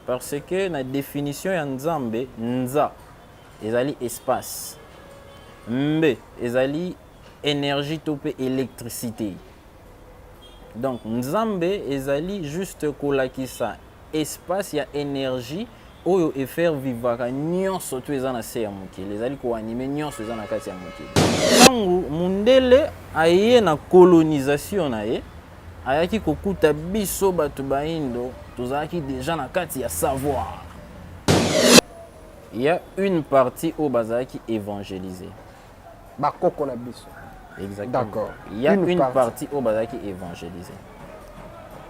parce que la définition ya nzambe nza ezali espace, mbe ezali énergie to pe électricité. Donc nzambe ezali juste kolakisa espace ya énergie oyo efaire vivaka nyonso to eza na se ya mokili, ezali koanime nyonso eza na kati ya mokili. Ntango mundele aye na colonisation na ye ayaki kokuta biso bato baindo tozalaki déjà na kati ya savoir. Il y a une partie où bazalaki évangélisé. Bakoko na biso. Exactement. D'accord. Il y a une partie où bazalaki évangélisé.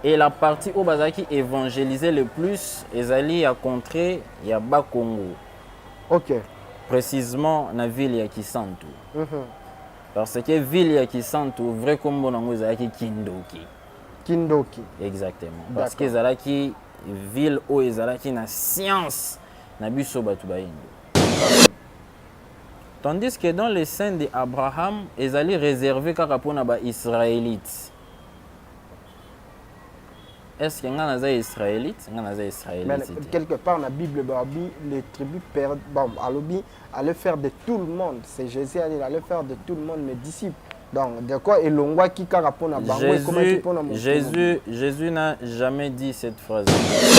Et la partie où bazalaki évangélisé le plus ezali à contrer ya Bakongo. OK. Précisément na ville ya Kisantu. Parce que ville ya Kisantu vrai kombo nango ezalaki Kindoki. Kindoki. Exactement. Parce que ezalaki ville où ezalaki na science na biso batu baindo. Tandis que dans les scènes d'Abraham, ils allaient réserver kaka pona ba Israélites. Est-ce qu'il y a des Israélites? Mais quelque part dans la Bible, les tribus allaient faire de tout le monde. C'est Jésus allait faire de tout le monde mes disciples. Donc, de quoi Jésus n'a jamais dit cette phrase.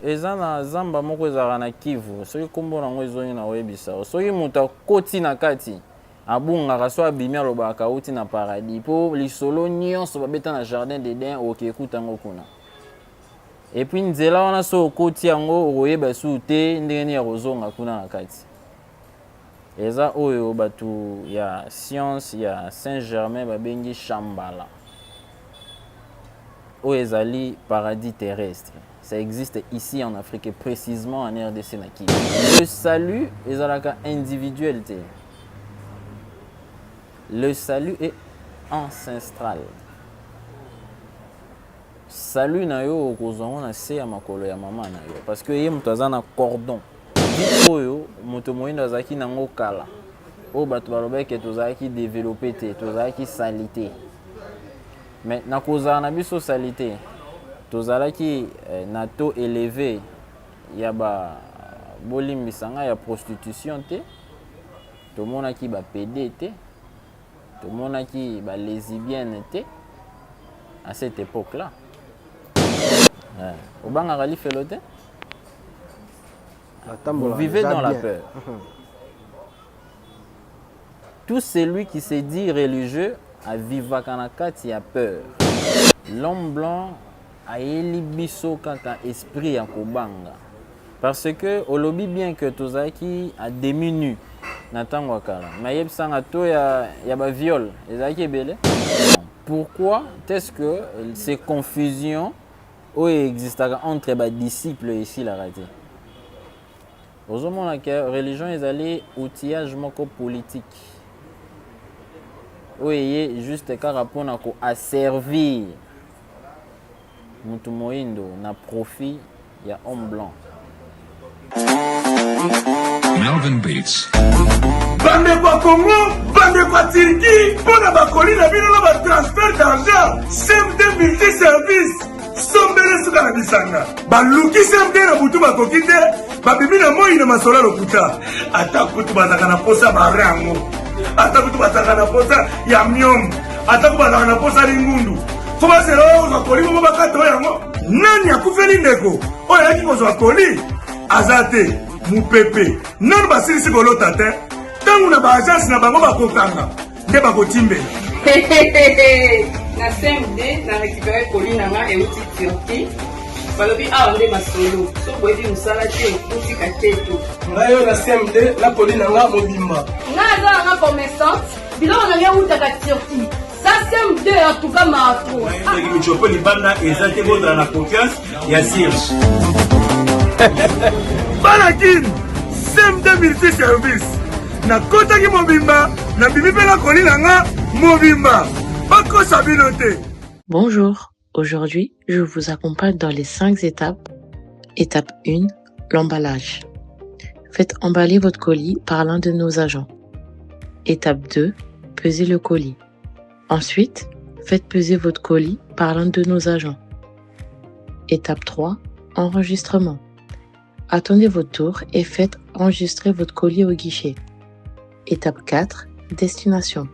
Ezana zamba moko ezara na Kivu. Soki kombo nango ezongi na webisa. Soki muta koti na kati. Abunga kaso abimia lobaka uti na paradis. Po lisolo nyonso babeta na jardin d'Éden okekuta ngo kuna. Et puis nzela wana so koti yango oyeba su te ndenge ya kozonga kuna na kati. Eza oyo batu ya science ya Saint-Germain babengi Shambhala. Oyo ezali paradis terrestre. Ça existe ici en Afrique et précisément en RDC na Kivu. Le salut ezalaka individuel te. Le salut est ancestral. Salut na yo okozongo na se ya makolo ya mama na yo parce que ye mutu aza na cordon. Oyo moto moyindo azalaki nango kala oyo bato balobaki tozalaki développé te tozalaki sali te. Mais na kozala na biso sali te tozalaki na taux élevé ya bolimbisanga ya prostitution te, tomonaki bapede te, tomonaki balésbienne te à cette époque là. Obangaka lifelo te. Vous vivez dans la peur. Tout celui qui se dit religieux a vivaka na kati ya peur. L'homme blanc a elibiso kaka esprit ya kobanga. Parce que olobi bien que tozaki a diminu na tango kala. Mais yebsanga to ya ba viol, ezaki ebele. Pourquoi est-ce que ces confusions existent entre les disciples ici la raté? Au moment où la religion est allée outillage politique. Oui, juste car à servir mutu moindo na profit ya homme blanc. Melvin Beats. Bande kwa Congo, bande kwa Turquie, pona bakoli na bino ba transfert d'argent, CMD multi service. Sombele suka na bisanga. Baluki CMD na butu bakoki te, babibi na moi na masola lokuta. Ata kutu bazaka na posa barango. Ata kutu bazaka na posa ya myom. Ata kutu bazaka na posa lingundu. Foba selo bakoli mo bakato yango. Nani akufeli ndeko? Oyo yaki kozwa koli. Azate mupepe. Nani basilisi kolota te? Tangu na baagence na bango bakokanga. Nde bakotimbela. Na CMD na récupérer colline na et outil Turquie. Balobi a onde masolo. So boyebi musala te outil kateto. Ngayo na CMD la colline na mobimba. Ngaza na commerçant, biloko na ngai outa ka Turquie. Ça CMD en tout cas ma trop. Ndeki michopo libanda ezate bodra na confiance ya Sirge. Balakin CMD multi service. Na kota ki mobimba na bibi pe la colline nga mobimba. Bonjour, aujourd'hui je vous accompagne dans les 5 étapes. Étape 1, l'emballage. Faites emballer votre colis par l'un de nos agents. Étape 2, pesez le colis. Ensuite, faites peser votre colis par l'un de nos agents. Étape 3, enregistrement. Attendez votre tour et faites enregistrer votre colis au guichet. Étape 4. Destination.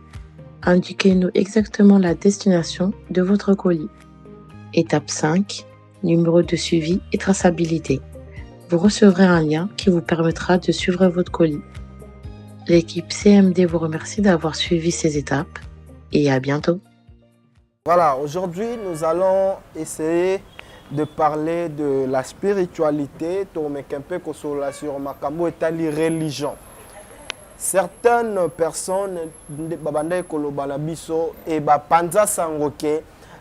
Indiquez-nous exactement la destination de votre colis. Étape 5. Numéro de suivi et traçabilité. Vous recevrez un lien qui vous permettra de suivre votre colis. L'équipe CMD vous remercie d'avoir suivi ces étapes et à bientôt. Voilà, aujourd'hui nous allons essayer de parler de la spiritualité, sur makambo et la religion. Certaines personnes,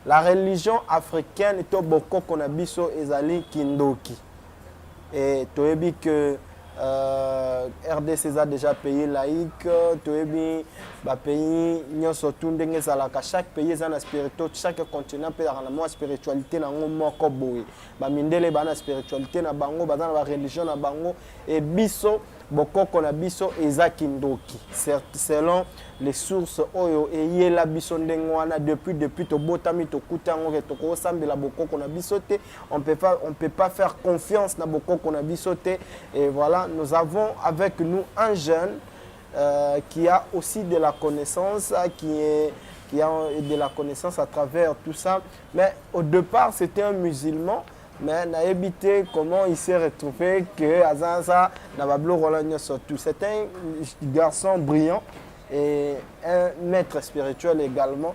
la religion africaine est beaucoup qu'on a biso ezali kindoki. Et tu as vu que RDC a déjà payé laïque, tu as vu que pays, chaque pays a une spiritualité, chaque continent a une spiritualité, une spiritualité, une religion, et biso, beaucoup qu'on a biso ezakindoki. Selon les sources oyo et la biso ndengwana depuis to botami to kutango to ko sambela beaucoup qu'on a bisoté, on peut pas faire confiance na beaucoup qu'on a bisoté. Et voilà, nous avons avec nous un jeune qui a aussi de la connaissance, qui a de la connaissance à travers tout ça. Mais au départ, c'était un musulman. Mais n'a évité comment il s'est retrouvé que Azanza n'a pas bloqué surtout. C'est un garçon brillant et un maître spirituel également.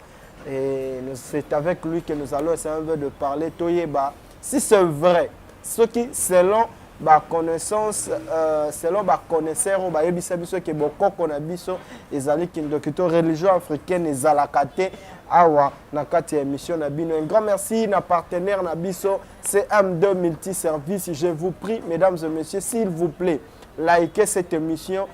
Et c'est avec lui que nous allons essayer de parler. Toyeba, si c'est vrai, ce qui selon ma connaissance, selon ma connaisseur, bah ebisabiso que beaucoup qu'on a biso, ezali kindokito religion africaine ezalakate. Awa nakati émission nabino. Un grand merci na partenaire nabiso CM2 Multiservice. Je vous prie mesdames et messieurs, s'il vous plaît, likez cette émission,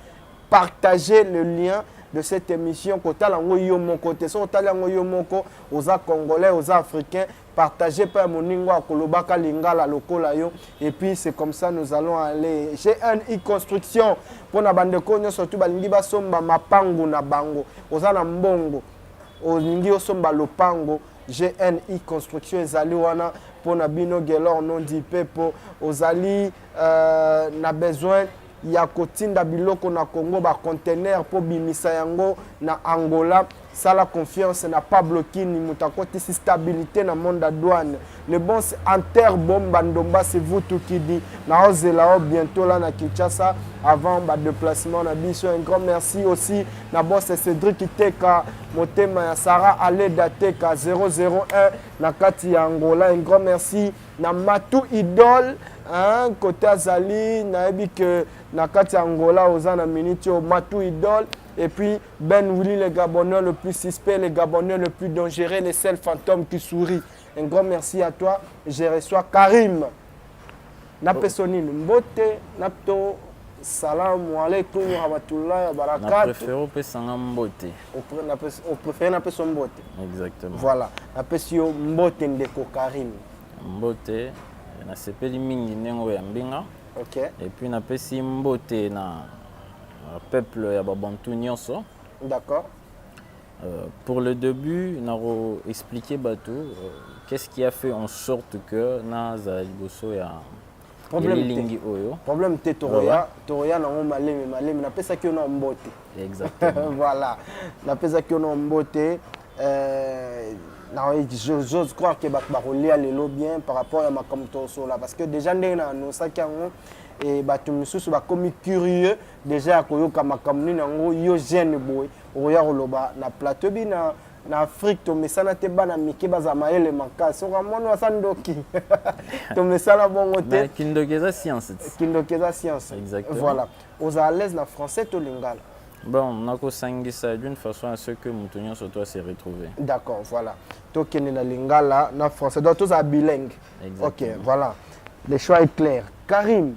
partagez le lien de cette émission kotala ngoyo moko te so kotala ngoyo moko aux congolais, aux africains, partagez pas moningo akolobaka lingala lokola yo et puis c'est comme ça nous allons aller. J'ai une construction pour na bandeko nyo surtout balingi basomba mapango na bango ozana mbongo olingi osomba lopango GNI construction ezali wana pour na bino gelor non di pepo ozali na besoin ya kotinda biloko na Congo ba conteneur pour bimisa yango na Angola. Ça la confiance n'a pas bloqué ni mutakoti si stabilité na monde douane. Le bon Interbomba Ndomba c'est vous tout qui dit. Na ozela bientôt là na Kinshasa avant ba déplacement na biso. Un grand merci aussi na boss Cédric Kiteka motema ya Sarah Aleda Teka 001 na kati ya Angola. Un grand merci na Matou Idole hein côté Azali na ebi que na kati ya Angola ozana minute Matou Idole. Et puis Ben Willy, le Gabonais le plus suspect, le Gabonais le plus dangereux, le seul fantôme qui sourit. Un grand merci à toi. Je reçois Karim. Napesonine Mbote, Napto, salam alaikum wa rahmatullahi wa barakatuh. Na préféré Pesanga Mbote. On préfère Napeso Mbote. Exactement. Voilà. Napesio Mbote Ndeko Karim. Mbote, na sepeli mingi nengo ya mbinga. Ok. Et puis napesi Mbote na peuple ya babantu nyonso. D'accord. Pour le début, nous expliqué qu'est-ce qui a fait en sorte que naza liboso ya lingi oyo. Problème te Toroya na maleme na pesa ki na Mbote. Exactement. Voilà. Na pesa ki na Mbote j'ose croire que barolia lelo bien par rapport à ma comtoso là parce que déjà na no sakango et bato misusu ba komi curieux déjà koyoka makamni nango yo jeune boy oya koloba na plateau bi na Afrique to mesana te bana mike bazama ele makasi on ramona wasandoki to mesala bongo te kindokeza science exactement voilà aux à l'aise na français to lingala. Bon, on a ça d'une façon à ce que Moutonio surtout s'est retrouvé. D'accord, voilà. Tokene na lingala na français donc tous à bilingue. Exactement. OK, voilà. Le choix est clair. Karim,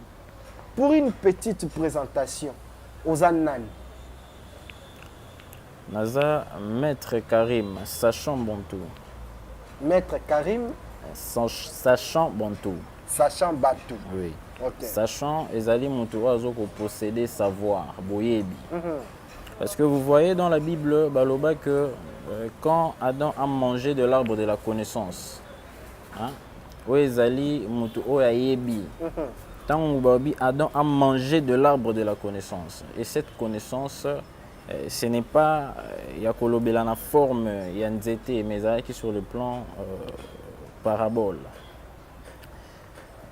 pour une petite présentation aux Annan. Naza Maître Karim, sachant Bantou. Maître Karim, sachant Bantou. Sachant Bantou. Oui. Okay. Sachant Ezali Moutou Azoko posséder savoir, Boyebi. Parce que vous voyez dans la Bible, Baloba, que quand Adam a mangé de l'arbre de la connaissance, hein, Ezali Moutou Oyayebi, tant que Adam a mangé de l'arbre de la connaissance. Et cette connaissance, ce n'est pas la forme, mais qui sur le plan parabole.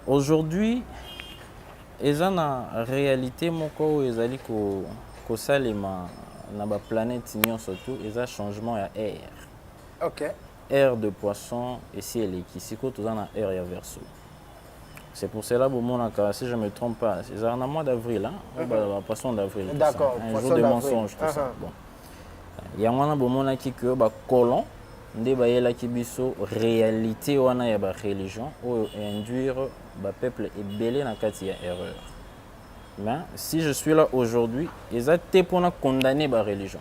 Aujourd'hui, il y a une réalité que salima na ba planète surtout, il y a un changement à air. Ok. Air de poisson et ciel qui si côté dans air et verso. C'est pour cela que si je ne me trompe pas, c'est un mois d'avril, hein, poisson d'avril. D'accord. Un jour de mensonge tout ça. Bon. Il y a un qui que colon nde bayelaki biso réalité wana ya ba religion oyo induire ba peuple ebele na kati ya erreur. Mais si je suis là aujourd'hui, ezate pona condamner ba religion.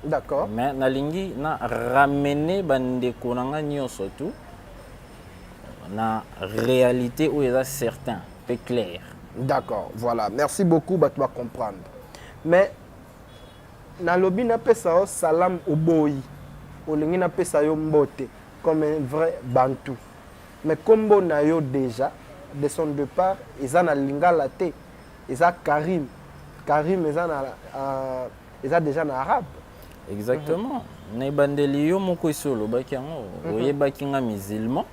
D'accord. Mais nalingi na ramener bandeko nanga nyonso tout na réalité où il est certain, peu clair. D'accord, voilà. Merci beaucoup, tu vas comprendre. Mais na lobi na pesa salam oboyi. Olingi na pesa yo mbote comme un vrai bantou. Mais combo na yo déjà de son départ, ils ont lingala te, ils ont Karim. Karim ils ont déjà en arabe. Exactement. Na bandeli yo moko isolo bakiango, oyebaki nga musulman.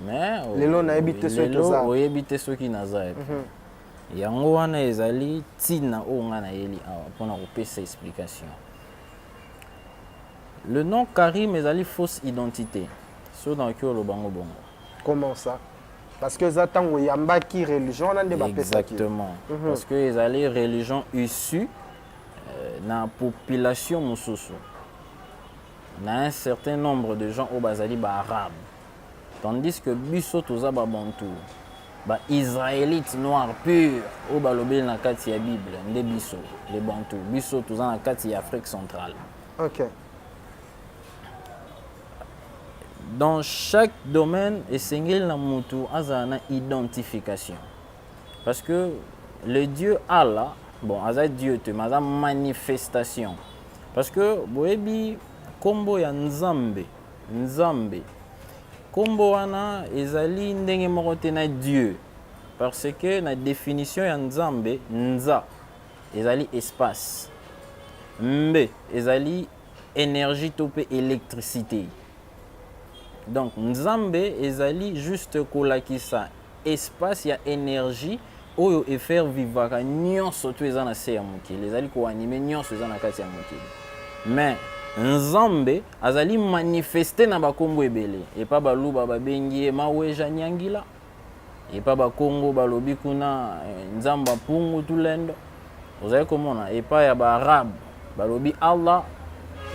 Mais lelo na ebite so toza. Oyebite so ki naza. Yango wana ezali tina o nga na yeli awa pona kopesa explication. Le nom Karim est fausse identité. So dans le bango bongo. Comment ça? Parce que zatan o yamba ki religion on ande ba pesa. Exactement. Parce que les alliés religion issue na population mususu. Na un certain nombre de gens au bazali ba arabe. Tandis que biso toza ba bantu. Ba israélite noir pur au balobel na kati ya Bible nde biso les bantu. Biso toza na kati ya Afrique centrale. OK. Dans chaque domaine, essengel na mutu azana identification. Parce que le Dieu Allah, bon, aza Dieu te, mais aza manifestation. Parce que boebi kombo ya Nzambe, kombo wana ezali ndenge moko te na Dieu. Parce que na définition ya Nzambe, Nza ezali espace. Mbe ezali énergie topé électricité. Donc Nzambe ezali juste kolakisa espace ya énergie oyo efaire vivaka nyonso to eza na se ya mokili ezali ko animer nyonso eza na kati ya mokili. Mais Nzambe azali manifester na bakombo ebele et pas baluba babengi maweja nyangila et pas bakongo balobi kuna nzamba pungu tulendo ozali komona et pas ya ba arabe balobi Allah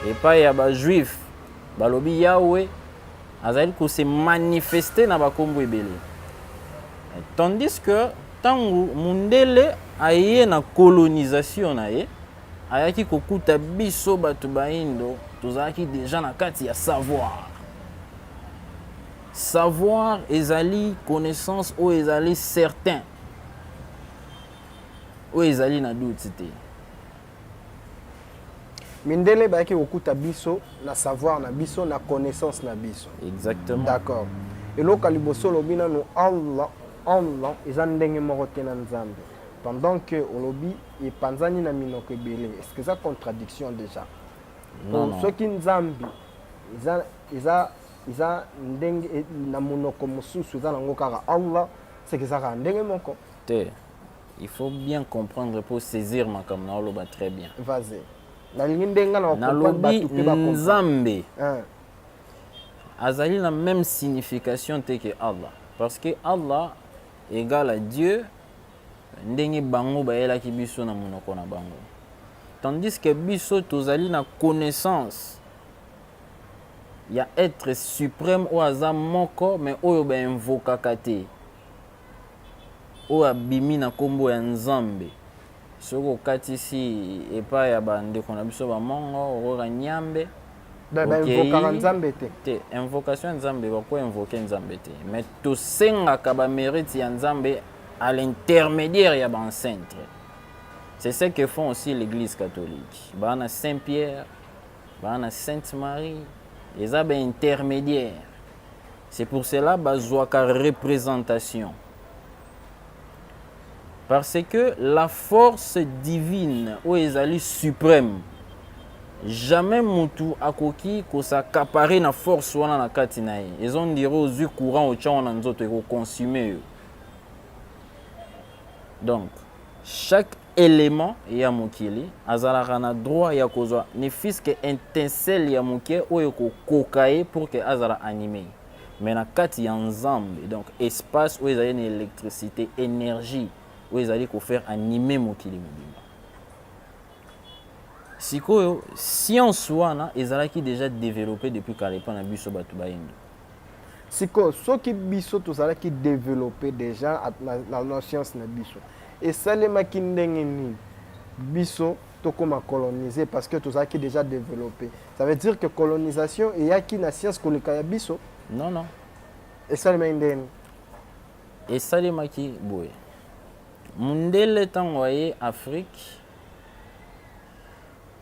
et pas ya ba juif balobi Yahweh azali ko se manifester na bakombo ebele. Tandis que tangu mundele aye na colonisation na ye ayaki kokuta biso batu baindo tozalaki déjà na kati ya savoir. Savoir ezali connaissance ou ezali certain ou ezali na doute te. Mindele bayaki kokuta biso na savoir na biso na connaissance na biso. Exactement. D'accord. Et loka liboso lobina no Allah eza ndenge moko te na Nzambe. Pendant que olobi e panzani na minoko ebele. Est-ce que ça contradiction déjà? Non. Ceux qui Nzambe eza ndenge na monoko mosusu eza nango kaka Allah, c'est que ça ka ndenge moko. Te. Il faut bien comprendre pour saisir makambo na oloba très bien. Vas-y. Na lobi Nzambe azali la même signification que Allah. Parce que Allah égale à Dieu ndenge bango bayelaki biso na monoko na bango. Tandis que biso tozali na connaissance ya être suprême ou aza moko mais oyo ba invokaka te. Oyo abimi na kombo ya Nzambe. Soko katisi epa ya bandeko na biso bamongo okoka nyambe invokaka Nzambe te invocation Nzambe bako invoquer Nzambe te mais tosengaka ba mérite ya Nzambe à l'intermédiaire ya bancentre. C'est ce que font aussi l'église catholique. Bana Saint-Pierre, bana Sainte-Marie, ils ont un intermédiaire. C'est pour cela bazwaka représentation. Parce que la force divine ou ezali suprême, jamais mutu akoki ko s'accaparer na force wana na kati na ye. Ils ont dit aux courant au tcha wana nzoto eko consumer. Donc chaque élément ya mokili azalaka na droit ya kozwa ne fils que étincelle ya moke oyo ko kokaye pour que azala animé. Mais na kati ya nzambe, donc espace où ezali na électricité, énergie où ezali ko faire animer mokili mobimba. Sikoyo science wana ezalaki déjà développé depuis kalepa na biso batu bayendo. Siko soki biso tozalaki développé déjà la science na biso. Et salemaki ndenge nini biso tokoma colonisé parce que tozalaki déjà développé. Ça veut dire que colonisation et yaki na science koleka ya biso? Non non. Et salemaki ndenge. Et salemaki boye. Mundele tango aye Afrique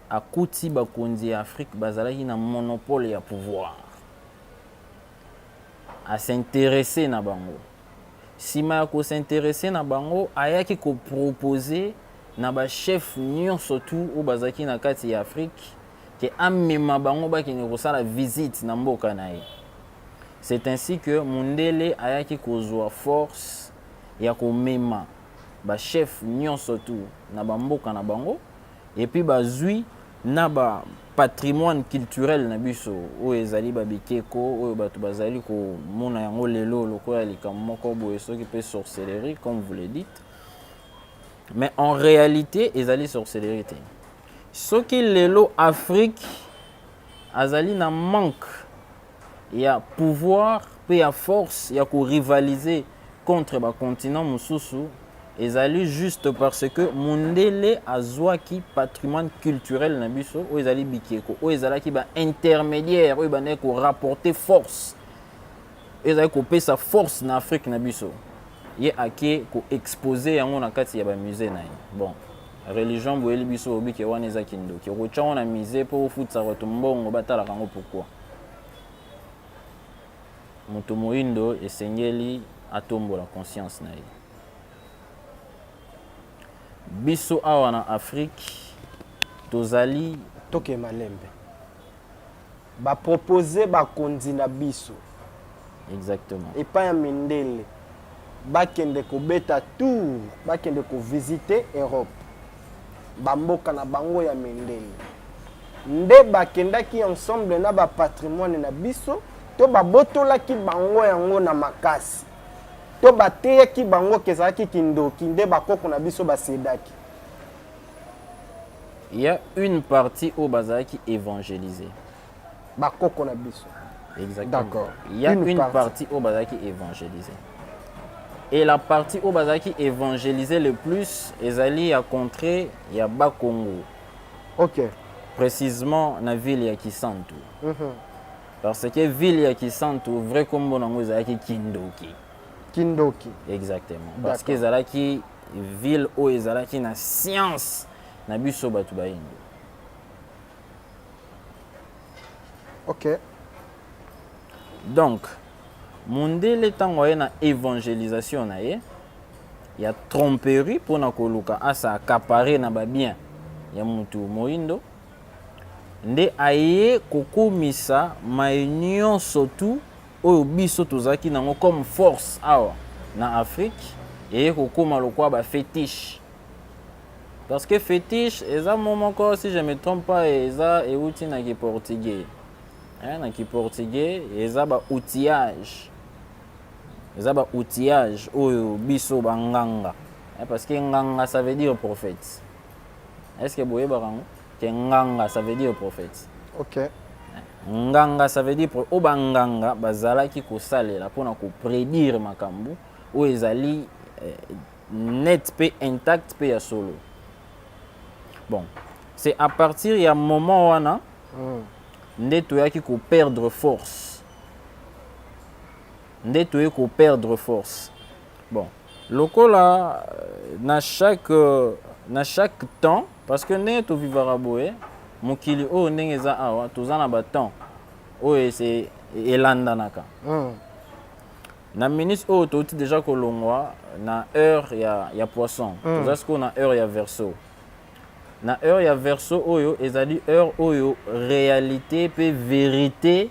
akuti bakonzi ya Afrique bazalaki na monopole ya pouvoir. A s'intéresser na bango. Sima ya ko s'intéresser na bango ayaki ko proposer na ba chef nyonso tout o bazaki na kati ya Afrique ke amema bango bakini kosala visite na mboka na ye. C'est ainsi que Mundele ayaki kozwa force ya komema ba chef nyonso tout na ba mboka na bango et puis bazui na ba patrimoine culturel na biso oyo ezali babikeko oyo bato bazali ko mona yango lelo lokola likambo moko boye soki pe sorcellerie comme vous le dites. Mais en réalité ezali sorcellerie te. Soki lelo Afrique azali na manque ya pouvoir pe ya force ya ko rivaliser contre ba continent mususu ezali juste parce que Mundele azwaki patrimoine culturel na biso o ezali bikeko o ezalaki ba intermédiaire o ibane ko rapporter force ezali ko pesa force na Afrique na biso ye ake ko exposer yango na kati ya ba musée na ye. Bon religion boyeli biso obike wana ezaki ndoki ko tcha wana musée po futsa bato mbongo batala kango pourquoi moto moindo esengeli atombola conscience na ye. Biso awa na Afrique tozali toke malembe ba proposer ba konzi na biso exactement et pas ya mindele bakende ko beta tour bakende ko visiter Europe bamboka na bango ya mindele nde bakendaki ensemble na ba patrimoine na biso to babotolaki bango yango na makasi to bateyaki bango kezalaki kindoki nde bakoko na biso basedaki. Il y a une partie au bazaki évangélisée. Bakoko na biso. Exactement. D'accord. Il y a une partie au bazaki évangélisée. Et la partie au bazaki évangélisée le plus ezali à contrer ya Bakongo. OK. Précisément na ville ya Kisantu. Parce que ville ya Kisantu vrai kombo nango ezalaki Kindoki. Kindoki. Exactement. Parce que ezalaki ville où ezalaki na science na biso batu bayendo. OK. Donc Mundele tango aye na évangélisation na ye ya tromperie pour na koluka asa accaparer na ba bien ya mutu moindo nde aye kokumisa maunion surtout oyo biso tozaki nango comme force awa na Afrique et kokoma lokwa ba fétiche. Parce que fétiche eza momoko si je me trompe pas eza euti na ki portugais. Na ki portugais eza ba outillage. Eza ba outillage oyo biso banganga. Parce que nganga ça veut dire prophète. Est-ce que boye barango que nganga ça veut dire prophète. OK. Nganga ça veut dire o banganga bazalaki ko salela pona ko prédire makambo o ezali net pe intact pe ya solo. Bon, c'est à partir ya moment wana nde toyaki ko perdre force. Nde toyaki ko perdre force. Bon, lokola na chaque temps parce que ndenge to vivara boye mokili oyo ndenge eza awa toza na batemps oyo elandanaka. Na ministre oyo touti déjà kolongwa na heure ya poisson. Toza siko na heure ya verso. Na heure ya verso oyo ezali heure oyo réalité pe vérité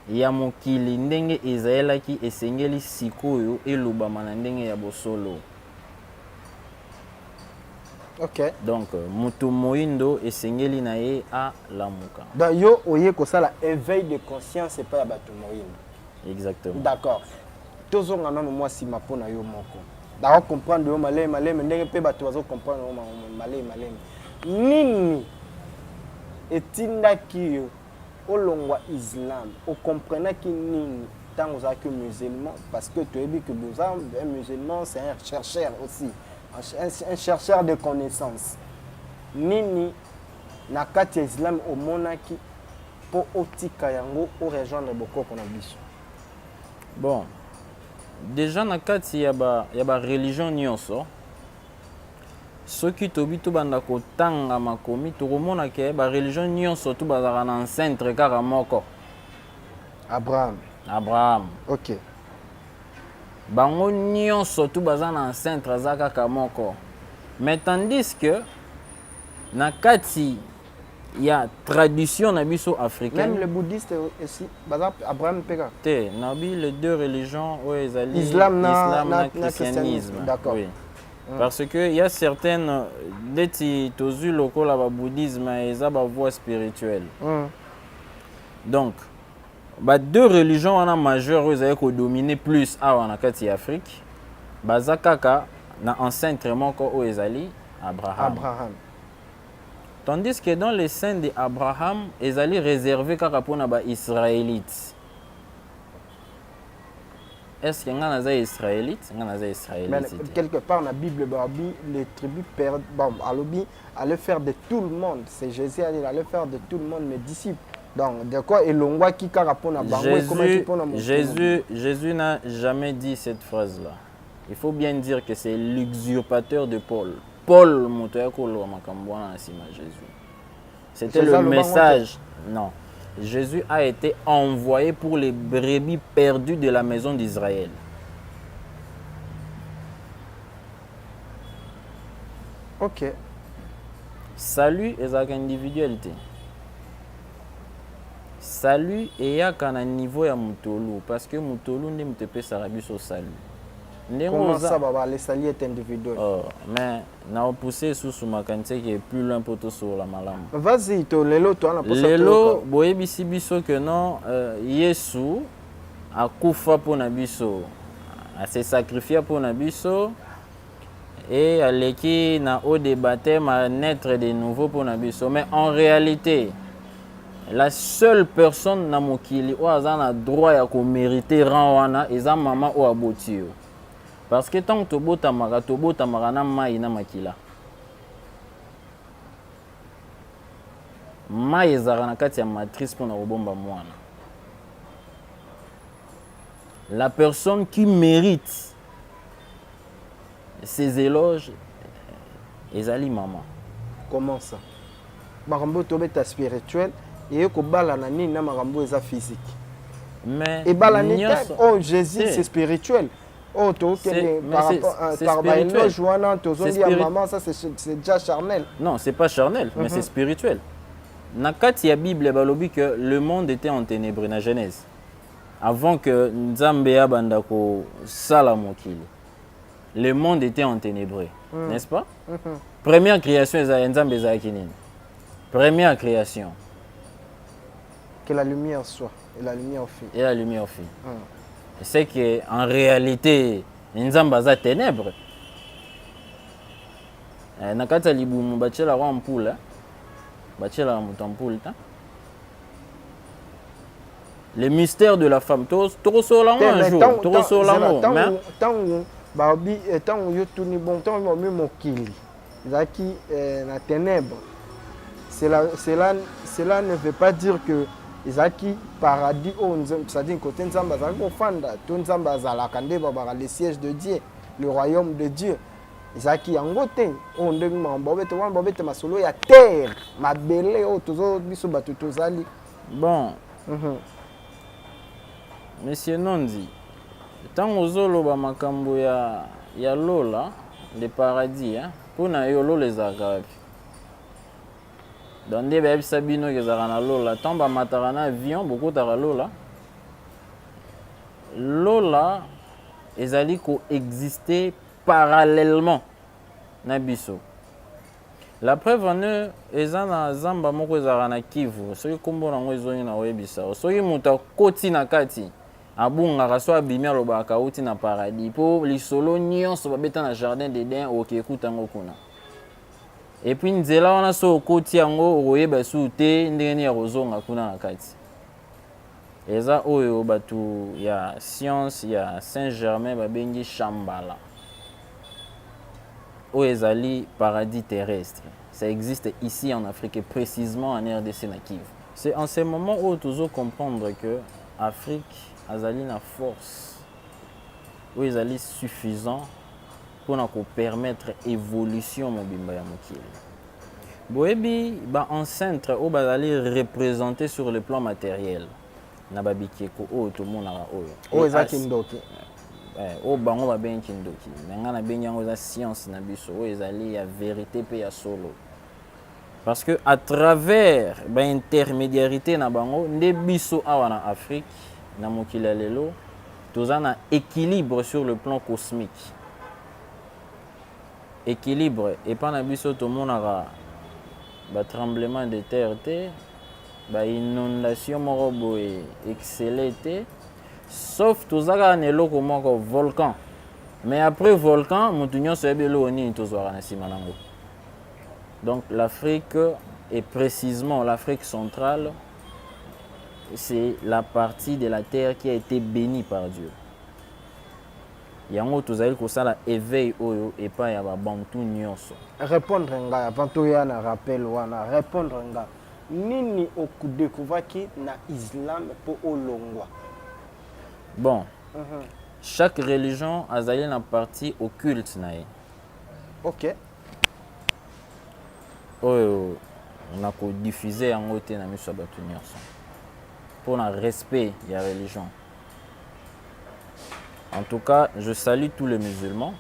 ya mokili ndenge ezalaki esengeli sikoyo elobama na ndenge ya bosolo. Ok. Donc mutu moindo esengeli na ye a lamuka. Donc yo oye ko sala éveil de conscience et pas ya bato moindo. Exactement. D'accord. Tozonga nano moi si mapona yo moko. D'accord, comprendre yo maleme ndenge pe bato bazo comprendre yo maleme. Nini etindaki yo olongwa islam o comprenaki nini tant aux que musulman parce que tu as dit que un musulman c'est un chercheur aussi un chercheur de connaissances. Nini na kati ya islam omonaki po otika yango o rejoindre bokoko na biso. Bon, déjà na kati ya ba religion nyonso soki tobi to banda kotanga makomi tokomona ke ba religion nyonso to bazaka na centre kaka moko. Abraham. Ok. Bango nyonso to baza na centre za kaka moko. Mais tandis que na kati ya tradition na biso africaine. Même les bouddhistes aussi, Abraham Pega. Te, nabi les deux religions ezali Islam na christianisme. D'accord. Oui. Parce que il y a certaines deti tozu lokola ba bouddhisme eza ba voie spirituelle. Donc ba deux religions wana majeures ezali ko dominer plus awa na kati ya Afrique. Baza kaka na ancêtre moko o ezali Abraham. Tandis que dans les scènes d'Abraham, ils allaient réserver pour les Israélites. Est-ce qu'il y a des Israélites? Mais quelque part dans la Bible, les tribus allaient faire de tout le monde. C'est Jésus allait faire de tout le monde mes disciples. Donc, de quoi et l'on voit qui carapone à Jésus n'a jamais dit cette phrase-là. Il faut bien dire que c'est l'usurpateur de Paul. Paul Jésus. C'était le message. Non. Jésus a été envoyé pour les brebis perdues de la maison d'Israël. Ok. Salut et avec individualité. Salut et à un niveau à Moutolou. Parce que Moutolou n'est pas sarabus au salut. Comment ça va les saluer est individuel? Mais na poussé sous ma quantité qui est plus loin pour tout sur la malam. Vas-y, to lelo toi na posa. Lelo boye bisi biso que non Yesu a kufa pour na biso. A se sacrifier pour na biso et à l'éki na au de baptême à naître de nouveau pour na biso. Mais en réalité la seule personne na mokili ou azana droit ya ko mériter rang wana eza mama ou abotio. Parce que tant que tu bota marana mai na makila. Mai ezara na kati ya matrice pour na robomba mwana. La personne qui mérite ces éloges ezali maman. Comment ça? Marambo tobeta spirituel et ko bala na nini na marambo eza physique. Mais et bala ni oh Jésus c'est spirituel. Oh, par rapport à maman, ça c'est déjà charnel. Non, c'est pas charnel, mais c'est spirituel. Nakati ya Bible balobi que le monde était en ténèbres na Genèse. Avant que Nzambe abandako sala mokili. Le monde était en ténèbres, n'est-ce pas? Première création Nzambe zakinini. Première création. Que la lumière soit et la lumière fit. Et la lumière fit. C'est qu'en réalité, Nzamba za ténèbres. Nakata libumu bachela wa mpula. Bachela wa mutampula. Le mystère de la femme. Toro solango un jour. Toro solango. Tant yo tuni bon temps mo kili. Zaki na ténèbres. Cela ne veut pas dire que Izaki paradis c'est-à-dire côté Nzamba zako fanda to Nzamba zalaka nde babaka le siège de Dieu, le royaume de Dieu. Izaki yango te o ndenge mambo beto wana babete masolo ya terre, mabele o tozo biso batu tozali. Bon. Monsieur Nondi, Tant ozoloba makambo ya lola le paradis hein pona yo lola ezalaka wapi donc nde bayebisa bino ezalaka na lola tant bamataka na avion bokotaka lola ezali koexister parallèlement na biso. La preuve en est eza na zamba moko ezalaka na Kivu soki kombo nango ezongi na oyebisa soki moto akoti na kati abungaka so abimi alobaka auti na paradis mpo lisolo nyonso babeta na jardin d'Eden okekuta yango kuna et puis nzela wana so okoti yango okoyeba su te ndenge nini ya kozonga kuna na kati eza oyo bato ya science ya Saint-Germain babengi Shambhala oyo ezali paradis terrestre. Ça existe ici en Afrique et précisément en RDC na Kivu. C'est en ce moment où tu dois comprendre que l'Afrique azali na force où ezali suffisant pour nous permettre évolution mobimba ya mokili. Boyebi ba enceinte o bazali représenter sur le plan matériel na babikeko o to monaka oyo. O ezaki ndoki. O bango babengi ndoki. Nga na bengi yango za science na biso o ezali ya vérité pe ya solo. Parce que à travers ba intermédiarité na bango nde biso awa na Afrique na mokili ya lelo toza na équilibre sur le plan cosmique. Équilibre et pas na biso to monaka ba tremblement de terre te ba inondation moko boye excellé te sauf tozaka na eloko moko volcan mais après volcan mutu nyonso yebi eloko nini tozwaka na nsima nango. Donc l'Afrique et précisément l'Afrique centrale c'est la partie de la terre qui a été bénie par Dieu. Yango tozali kosala éveil oyo epai ya babantu nyonso. Répondre nga avant to ya na rappel wana répondre nga nini okudekuvaki na Islam po olongwa. Bon. Chaque religion azali na partie occulte na ye. OK. Oyo on a diffusé yango te na miso bato nyonso. Pour le respect de la religion. En tout cas, je salue tous les musulmans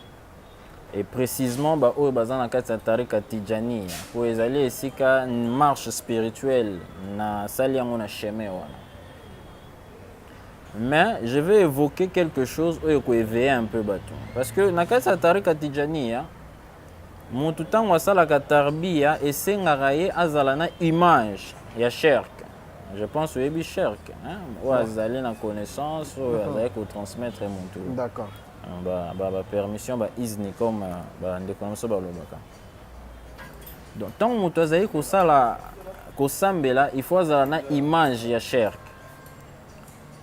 et précisément au bazana kati tarika Tijani pour les aller ici ka une marche spirituelle na sali yango na chemin wana. Mais je vais évoquer quelque chose pour éveiller un peu bato parce que na kati tarika Tijani mutu tango asala ka tarbiya esengaka ye azala na image ya shirk. Je pense que c'est cher. Ou azali na connaissance ou azali ko transmettre mon tour. D'accord. Ba permission ba izni comme ba ndekonoso ba lobaka. Donc tant moto azali ko sala ko sambela il faut azala na image ya shirk.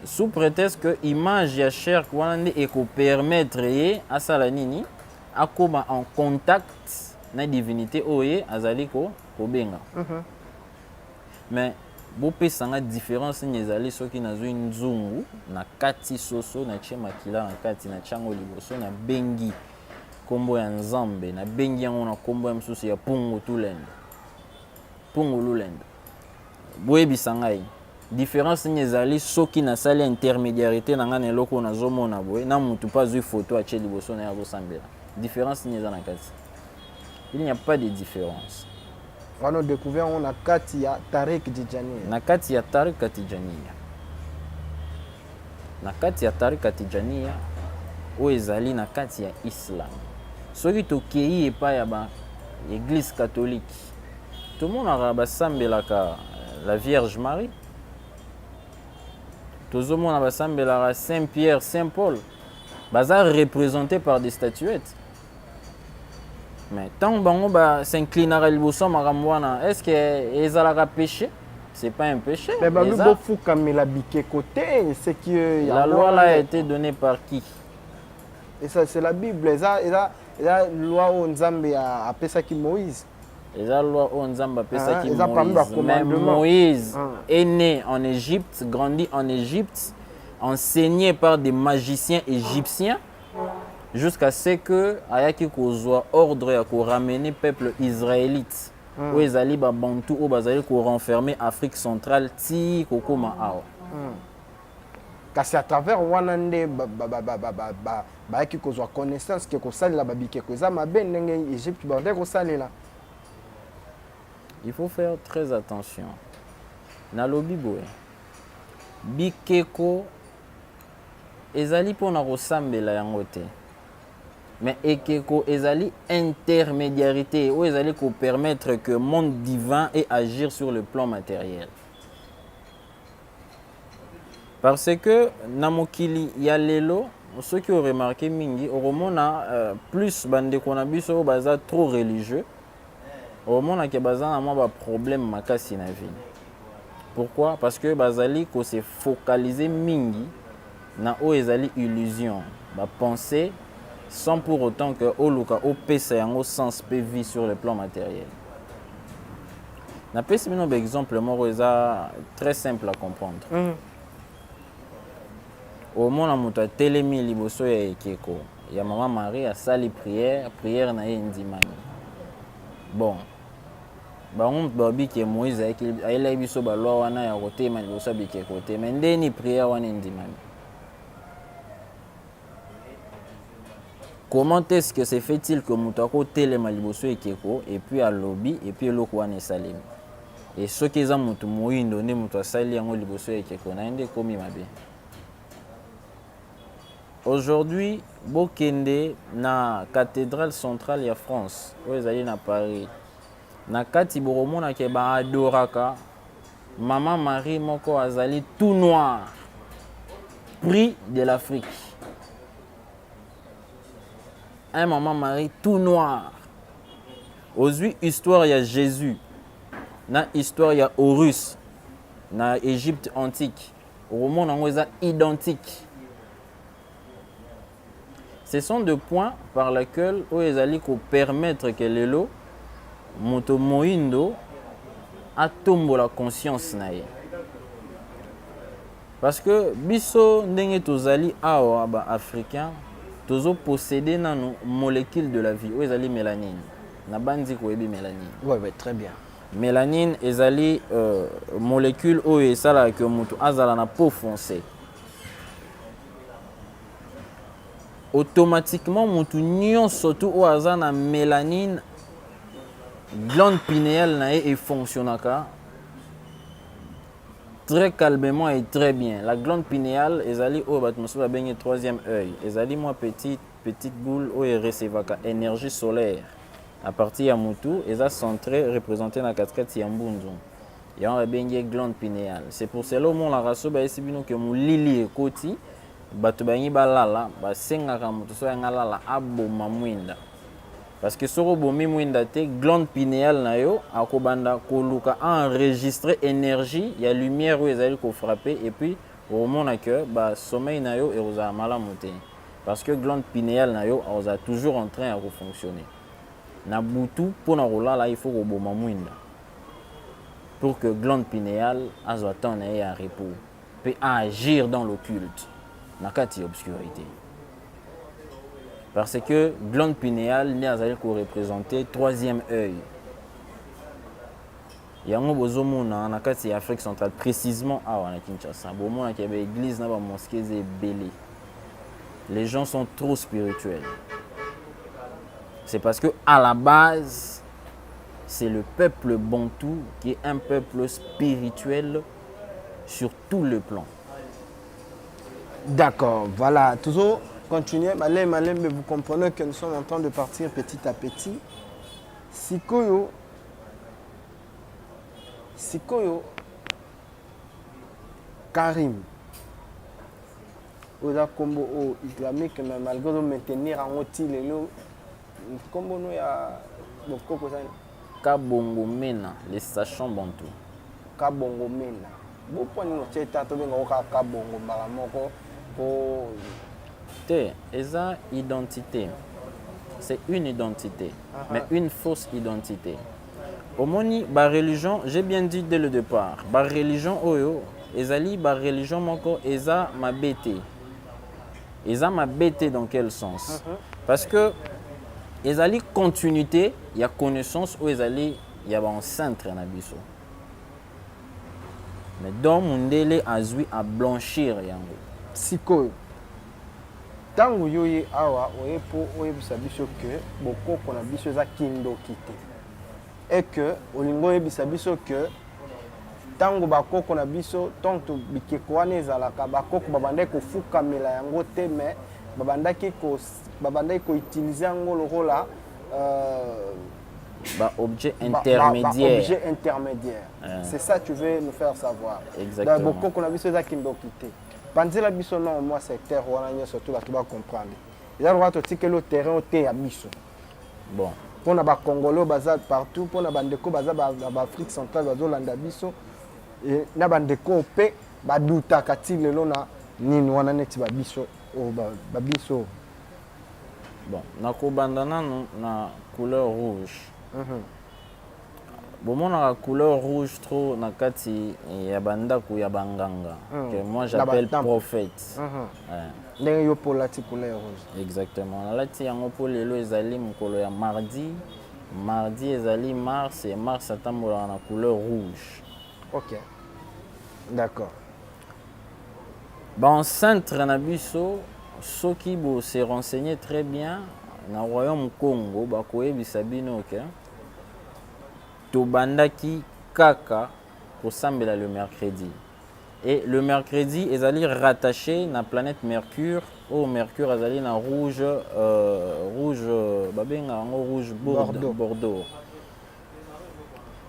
Sous prétexte que image ya shirk wana ndi eko permettre ye asala nini akoma en contact na divinité oye azali ko benga. Mais bopesanga différence nyezali soki nazwi nzungu na kati soso na tie makila na kati na chango liboso na bengi kombo ya nzambe na bengi yango na kombo ya msusu ya pungu tulenda pungu lulenda boyebisa ngai différence nyezali soki nasali intermédiarité na nga na eloko nazomona boye na mutu pa zwi photo atie liboso na ya kosambela différence nyeza na kati. Il n'y a pas de différence. On a découvert on a Katia Tariq Tijani. Na kati ya Tariq Tijani. Na kati ya Tariq Tijani o ezali na kati ya Islam. Soki tokei epa ya ba église catholique. Tout le monde a basambelaka la Vierge Marie. Tout le monde a basambelaka Saint Pierre, Saint Paul. Baza représenté par des statuettes. Mais tant que s'inclinera le bousson maramwana, est-ce que ezalaka péché? C'est pas un péché. Mais bah nous faut comme la biquet côté, c'est que la loi là a été donnée par qui? Et ça c'est la Bible. La loi où Nzambe a appelé ça qui Moïse. Et la loi où Nzambe a appelé ça qui Moïse. Mais Moïse est né en Égypte, grandi en Égypte, enseigné par des magiciens égyptiens. Jusqu'à ce que ayaki kozwa ordre ya ko ramener peuple israélite où ezali ba bantu o bazali ko renfermer Afrique centrale ti kokoma awa kasi à travers wana nde bayaki kozwa connaissance ke kosalela babikeko eza mabe ndenge Égypte bande kosalela. Il faut faire très attention. Nalobi boye. Bikeko ezali pona kosambela yango te. Mais ekeko ezali intermédiarité ou ezali ko permettre que le monde divin ait agir sur le plan matériel. Parce que namokili ya lelo ceux qui ont remarqué mingi oromona plus bande kona biso baza trop religieux. Oromona ke baza na mwa ba problème makasi na vie. Pourquoi? Parce que bazali ko se focaliser mingi na o ezali illusion, ba penser sans pour autant que oluka opesa yango sens pe vie sur le plan matériel. Na pesi bino exemple moko eza très simple à comprendre. Au moment moto telemi liboso ya ekeko ya maman Marie a sali prière na ye ndimani. Bon. Bango babi ke Moïse ayela biso ba loi wana ya kotema liboso bikeko te mais ndeni prière wana ndimani. Comment est-ce que se fait-il que Moutako telema liboso ekeko et puis à lobby et puis eloko wana salimi? Et ce qui est mutu moindo ne mutu asali yango liboso ekeko na ende komi mabe. Aujourd'hui, bokende na cathédrale centrale ya France, ezali na Paris. Na kati boromona ke ba adoraka Maman Marie moko azali tout noir. Prix de l'Afrique. Un Maman Marie tout noir. Aujourd'hui, histoire il y a Jésus. Na histoire il y a Horus. Na Égypte antique. Au monde en identique. Ce sont deux points par lesquels Oezali ko permettre que lelo moto moindo atombo la conscience naie. Parce que biso ndenge tozali awa ba africain tozo posséder nano molécule de la vie Oezali mélanine. Na bandi ko ebi mélanine. Ouais, très bien. Mélanine ezali molécule o esala que moto azala na peau foncée. Automatiquement motu nyon surtout au hasard na mélanine glande pinéale na et fonctionnaka très calmement et très bien. La glande pinéale ezali o batmoso ba bengi troisième œil. Ezali moi petite boule o recevaka énergie solaire. À partir ya mutu eza centré représenté na casquette ya mbunzu. Ya on bengi glande pinéale. C'est pour cela mon la raso ba esibino que mu lili ekoti bato bangi balala basengaka moto so yanga lala aboma mwinda parce que soko bomi mwinda te glande pinéale na yo akobanda koluka enregistrer énergie ya lumière où ezali ko frapper et puis au moment que ba sommeil na yo eroza malamu te parce que glande pinéale na yo oza toujours en train de fonctionner na butu pona kolala il faut ko boma mwinda pour que glande pinéale azwa temps na ya repos peut agir dans l'occulte. Nakati obscurité. Parce que glande pinéale n'est pas représenter troisième œil. Il y a un bozomona nakati Afrique centrale précisément à Kinshasa. Bomona qui avait église na ba mosquée et belé. Les gens sont trop spirituels. C'est parce que à la base c'est le peuple bantou qui est un peuple spirituel sur tout le plan. D'accord, voilà. Toujours continuer. Malem, mais vous comprenez que nous sommes en train de partir petit à petit. Sikoyo, Karim. Oza combo islamique, mais malgré tout maintenir en outil les lots. Combo nous ya beaucoup ça. Kabongo Mena, les sachants bantou. Kabongo Mena. Beaucoup nous tcheta to benga oka kabongo maramoko. Eza identité. C'est une identité, mais une fausse identité. Au moni, ba religion, j'ai bien dit dès le départ, ba religion oyo, ezali ba religion moko eza mabete. Eza mabete dans quel sens? Parce que ezali continuité, il y a connaissance ou ezali il y a un centre na biso. Mais dans mundele azui à blanchir yango. sikoyo ntango yo ye awa oye mpo oyebisa biso ke bokoko na biso eza kindoki te et que olingi oyebisa biso ke ntango bakoko na biso tonto bikeko wana ezalaka bakoko babandaki kofukamela yango te mais babandaki koutilize yango lokola objet intermédiaire. Objet intermédiaire. C'est ça que tu veux nous faire savoir. Exactement. Donc, beaucoup de choses qui ont quitté. Pendant la biso non moi secteur on a surtout là tu vas comprendre. Il y a droit que le terrain au thé à biso. Bon. Pour na ba Congolais bazar partout, pour na bandeko bazar ba Afrique centrale bazolanda biso et na bandeko pe ba duta kati lelo na nini wana neti ba biso o ba biso. Bon, nakobandana na couleur rouge. Bon, la couleur rouge trop na kati ya bandako ya banganga que moi j'appelle prophète. Ndenge yo pour la couleur rouge. Exactement. La ti yango pour lelo ezali mokolo ya mardi. Mardi ezali Mars et Mars atambola na couleur rouge. OK. D'accord. Bon, centre na biso soki bo se renseigner très bien na royaume Congo ba koyebisa bino ke tobandaki kaka kosambela le mercredi et le mercredi ezali rattaché na planète Mercure au Mercure ezali na rouge babenga yango rouge Bordeaux.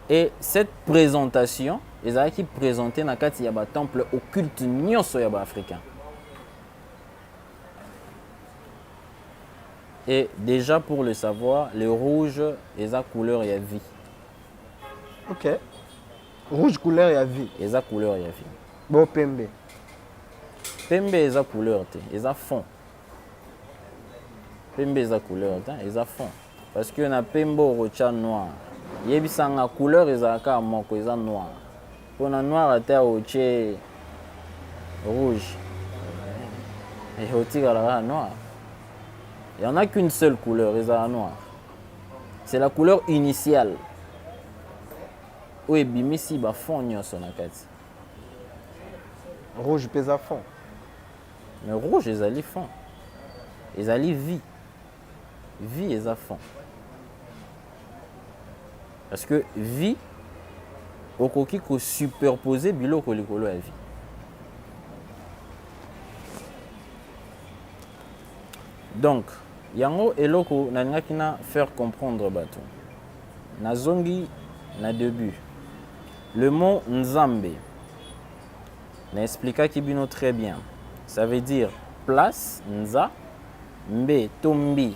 Et cette présentation ezalaki présentée na kati ya ba temple occulte nyonso ya ba africain. Et déjà pour le savoir, le rouge est la couleur et la vie. OK. Rouge couleur et la vie. Et la couleur et la vie. Bon pembe. Pembe est la couleur et la fond. Pembe est la couleur et la fond. Parce que na pembe rocha noir. Yebisanga couleur est la ka moko est noir. Pour na noir à terre roche rouge. Et au la noir. Il n'y en a qu'une seule couleur, les noir. C'est la couleur initiale. Oui, bimisi ba fond nyonso na kati. Rouge pèse à fond. Mais rouge ezali fond. Ezali vie. Vie est à fond. Parce que vie okoki ko superposer biloko likolo ya vie. Donc yango eloko nalingaki na faire comprendre bato. Nazongi na début. Le mot Nzambe n'explique bino très bien. Ça veut dire place, Nza, Mbe, Tombi,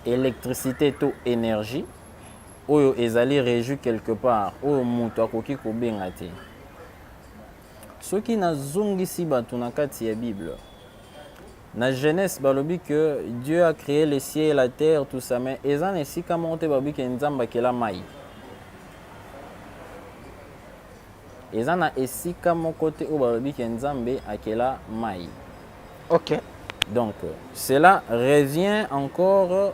électricité, to énergie. Oyo ezali régi quelque part. Oyo mutu akoki kobenga te. Soki nazongisi bato na kati ya Bible. Na Genèse balobi que Dieu a créé les cieux et la terre, tout ça, mais ezan esika monte babi ke Nzamba kela mai. Ezan na esika mon côté où balobi ke Nzambe akela mai. OK. Donc cela revient encore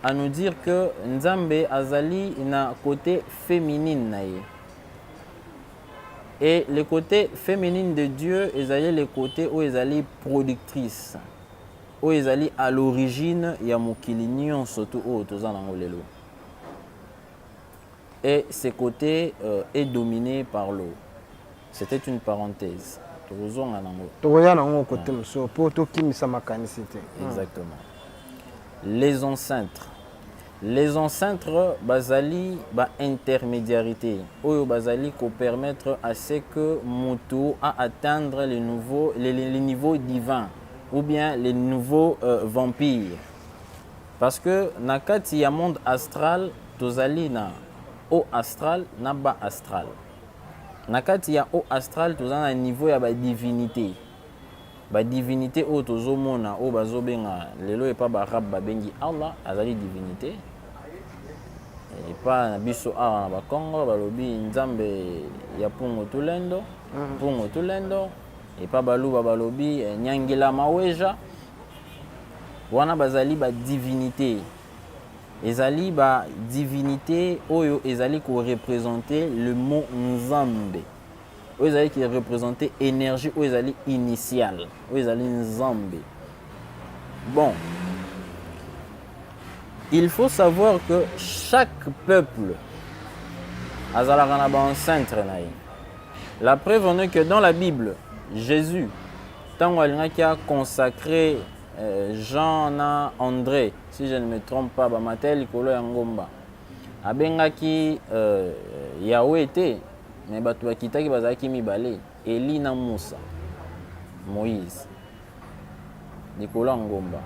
à nous dire que Nzambe azali na côté féminine na ye. Et le côté féminin de Dieu, ezali le côté où ezali productrice, où ezali à l'origine ya mokili nyonso to oyo toza nango lelo. Et ce côté est dominé par l'eau. C'était une parenthèse. Tozonga nango. Toya nango côté moso po to kimisa makanisité. Exactement. Les ancêtres. Les ancêtres bazali ba intermédiarité oyo bazali ko permettre à ce que mutu à atteindre les niveaux divins ou bien les nouveaux vampires. Parce que na kati ya monde astral tozali na haut astral na bas astral. Na kati ya haut astral tozana niveau ya ba divinité. Ba divinité oyo tozomona oyo bazobenga lelo epa ba rab babengi Allah azali divinité. Et pas na biso awa na bakongo balobi Nzambe ya pungo tulendo pungo tulendo et pas baluba balobi nyangila maweja wana bazali ba divinité ezali ba divinité oyo ezali ko représenter le mot Nzambe oyo qui représente énergie oyo ezali initiale oyo ezali nzambe. Bon, il faut savoir que chaque peuple azalaka na baancentre na ye. La preuve en est que dans la Bible, Jésus, tant qu'il a consacré Jean na André, si je ne me trompe pas, Matel Likolo ya Ngomba, abengaki Yahweh te, mais bato bakitaki bazalaki mibale, Eli na Moussa, Moïse, Likolo ya Ngomba.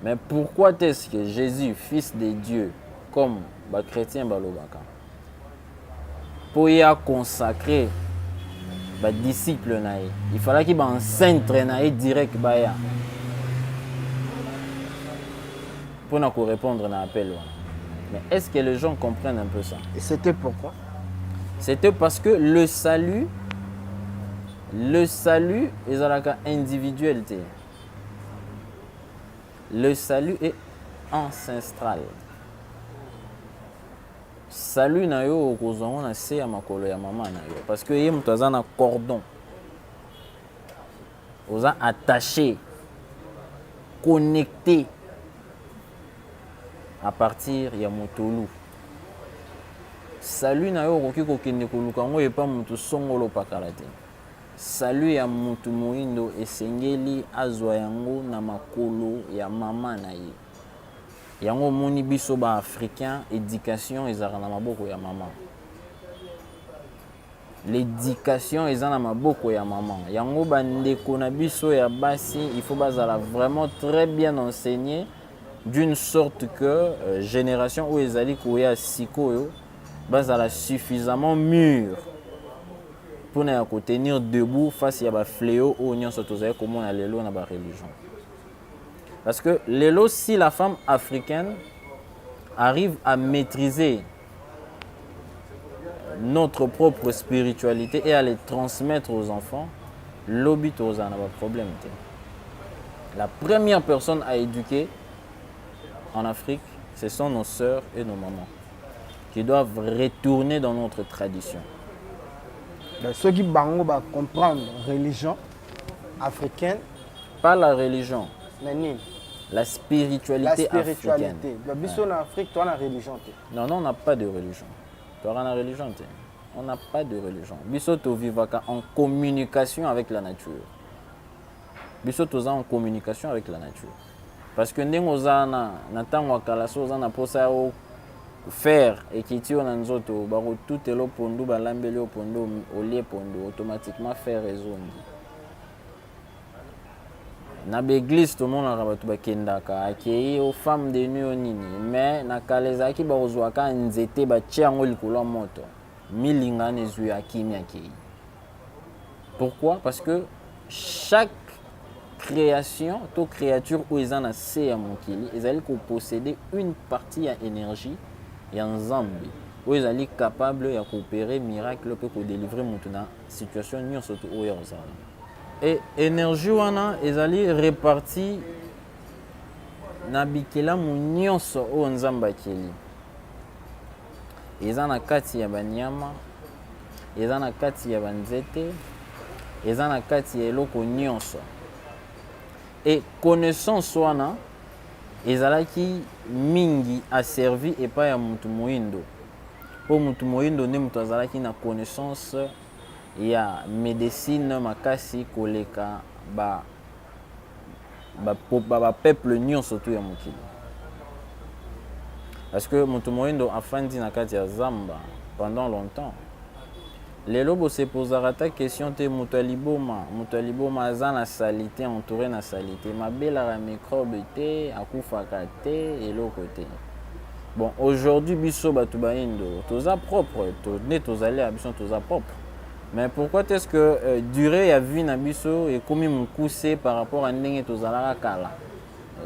Mais pourquoi est-ce que Jésus, fils de Dieu, comme les chrétiens balobaka, pour y consacrer les disciples, il fallait qu'il y ait un centre direct pour nous répondre à l'appel. Mais est-ce que les gens comprennent un peu ça? Et c'était pourquoi? C'était parce que le salut est individuel. Le salut est ancestral. Salut na yo okozongo na se ya makolo ya mama na yo parce que ye mutu aza na cordon oza attaché connecté à partir ya motolu. Salut na yo okoki kokende koluka ngo epa mutu songolo pakala te. Salut ya mutu moindo esengeli azwa yango na makolo ya mama na ye. Yango moni biso ba africain éducation ezala na maboko ya maman. L'éducation ezala na maboko ya maman. Yango bandeko na biso ya basi, il faut bazala vraiment très bien enseigné d'une sorte que génération où ezali koya sikoyo bazala suffisamment mûr pour na tenir debout face à ba fléau ou nyonso tozali komona lelo na ba religion. Parce que l'élo, si la femme africaine arrive à maîtriser notre propre spiritualité et à les transmettre aux enfants, l'obit aux en a pas de problème. La première personne à éduquer en Afrique, ce sont nos sœurs et nos mamans qui doivent retourner dans notre tradition. Ceux qui vont comprendre la religion africaine, pas la religion. La spiritualité africaine. En Afrique, tu as la religion. Non, on n'a pas de religion. Tu as la religion. On n'a pas de religion. Biso to vivaka en communication avec la nature. Biso to en communication avec la nature. Parce que ndenge ozana na tango kala so ozana posa o faire et qui tio na nzoto baro tout elo pondu balambeli o pondo olie pondo automatiquement faire raisonner. Na l'église tout le monde a rabatu bakendaka akei aux femmes de nuit nini mais na kalezaki ba ozwaka nzete ba tiango likolo moto milinga nezu akimi akei. Pourquoi? Parce que chaque création, toute créature où ils en a se mokili, ils allaient posséder une partie à énergie et en zambi où ils allaient capable de coopérer miracle pour délivrer maintenant situation ni surtout où ils sont. Et énergie wana ezali répartie na bikela nyonso o nzamba keli. Eza na kati ya banyama, eza na kati ya banzete, eza na kati ya eloko nyonso. Et connaissance wana ezalaki mingi a servi epa ya mutu moindo. Po mutu moindo ne mutu azalaki na connaissance ya médecine makasi koleka ba peuple nyonso tu ya mokili. Parce que mutu moindo afandi na kati ya zamba pendant longtemps. Lelo bo se posera ta question te mutu aliboma aza na salité entouré na salité mabela ra microbe te akufaka te eloko te. Bon, aujourd'hui biso batu baindo toza propre, to ne tozali a biso toza propre. Mais pourquoi est-ce que durée ya vie na biso et comme mukuse par rapport à ndenge tozalaka kala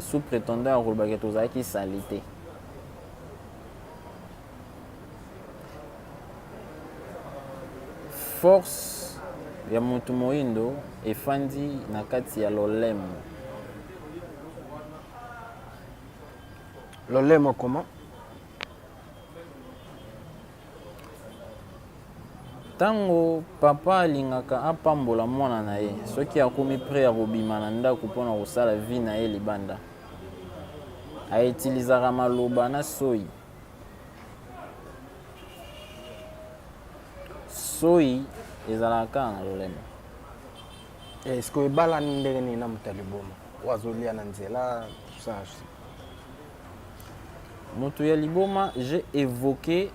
sous prétendant rolbaka tozalaki salité. Force ya mutu moindo efandi na kati ya lolemo. Lolemo comment? Tango papa alingaka apambola mwana na ye soki akomi prêt ya kobima na ndako mpona kosala vie na ye libanda autilisaka maloba na soyi. Soyi ezalaka na lolemo. Est-ce que ebala ndenge nini na moto aliboma wazolia na nzela tout ça? Moto ya liboma, j'ai évoqué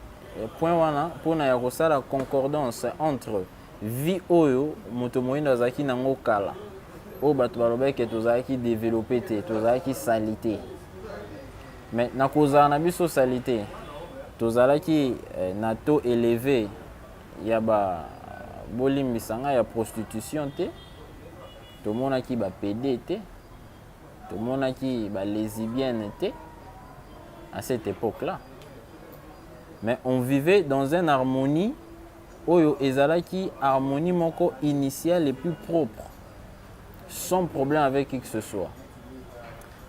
point wana pona ya kosala concordance entre vie oyo moto moyindo azalaki nango kala oyo bato balobaki tozalaki développé te tozalaki sali te, mais na kozala na biso sali te tozalaki na taux élevé ya bolimbisanga ya prostitution te, tomonaki bapede te, tomonaki balésbienne te à cette époque-là. Mais on vivait dans une harmonie oyo ezalaki harmonie moko initiale et plus propre, sans problème avec qui que ce soit.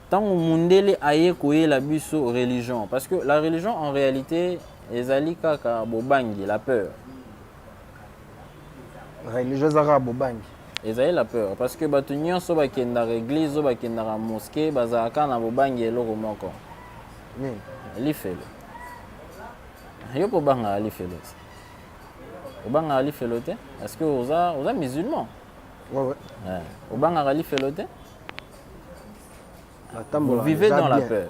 Tant que mundele aye koyela biso religion, parce que la religion en réalité ezali kaka bobangi, la peur. Religieuse ara bobangi. Ezali la peur parce que bato nyonso bakendaka église bakendaka mosquée bazalaka na bobangi eloko moko. Nini? Lifelo. Yo po banga lifelo. Obanga lifelo te parce que oza musulman. Ouais. Obanga lifelo te. Vous vivez dans la peur.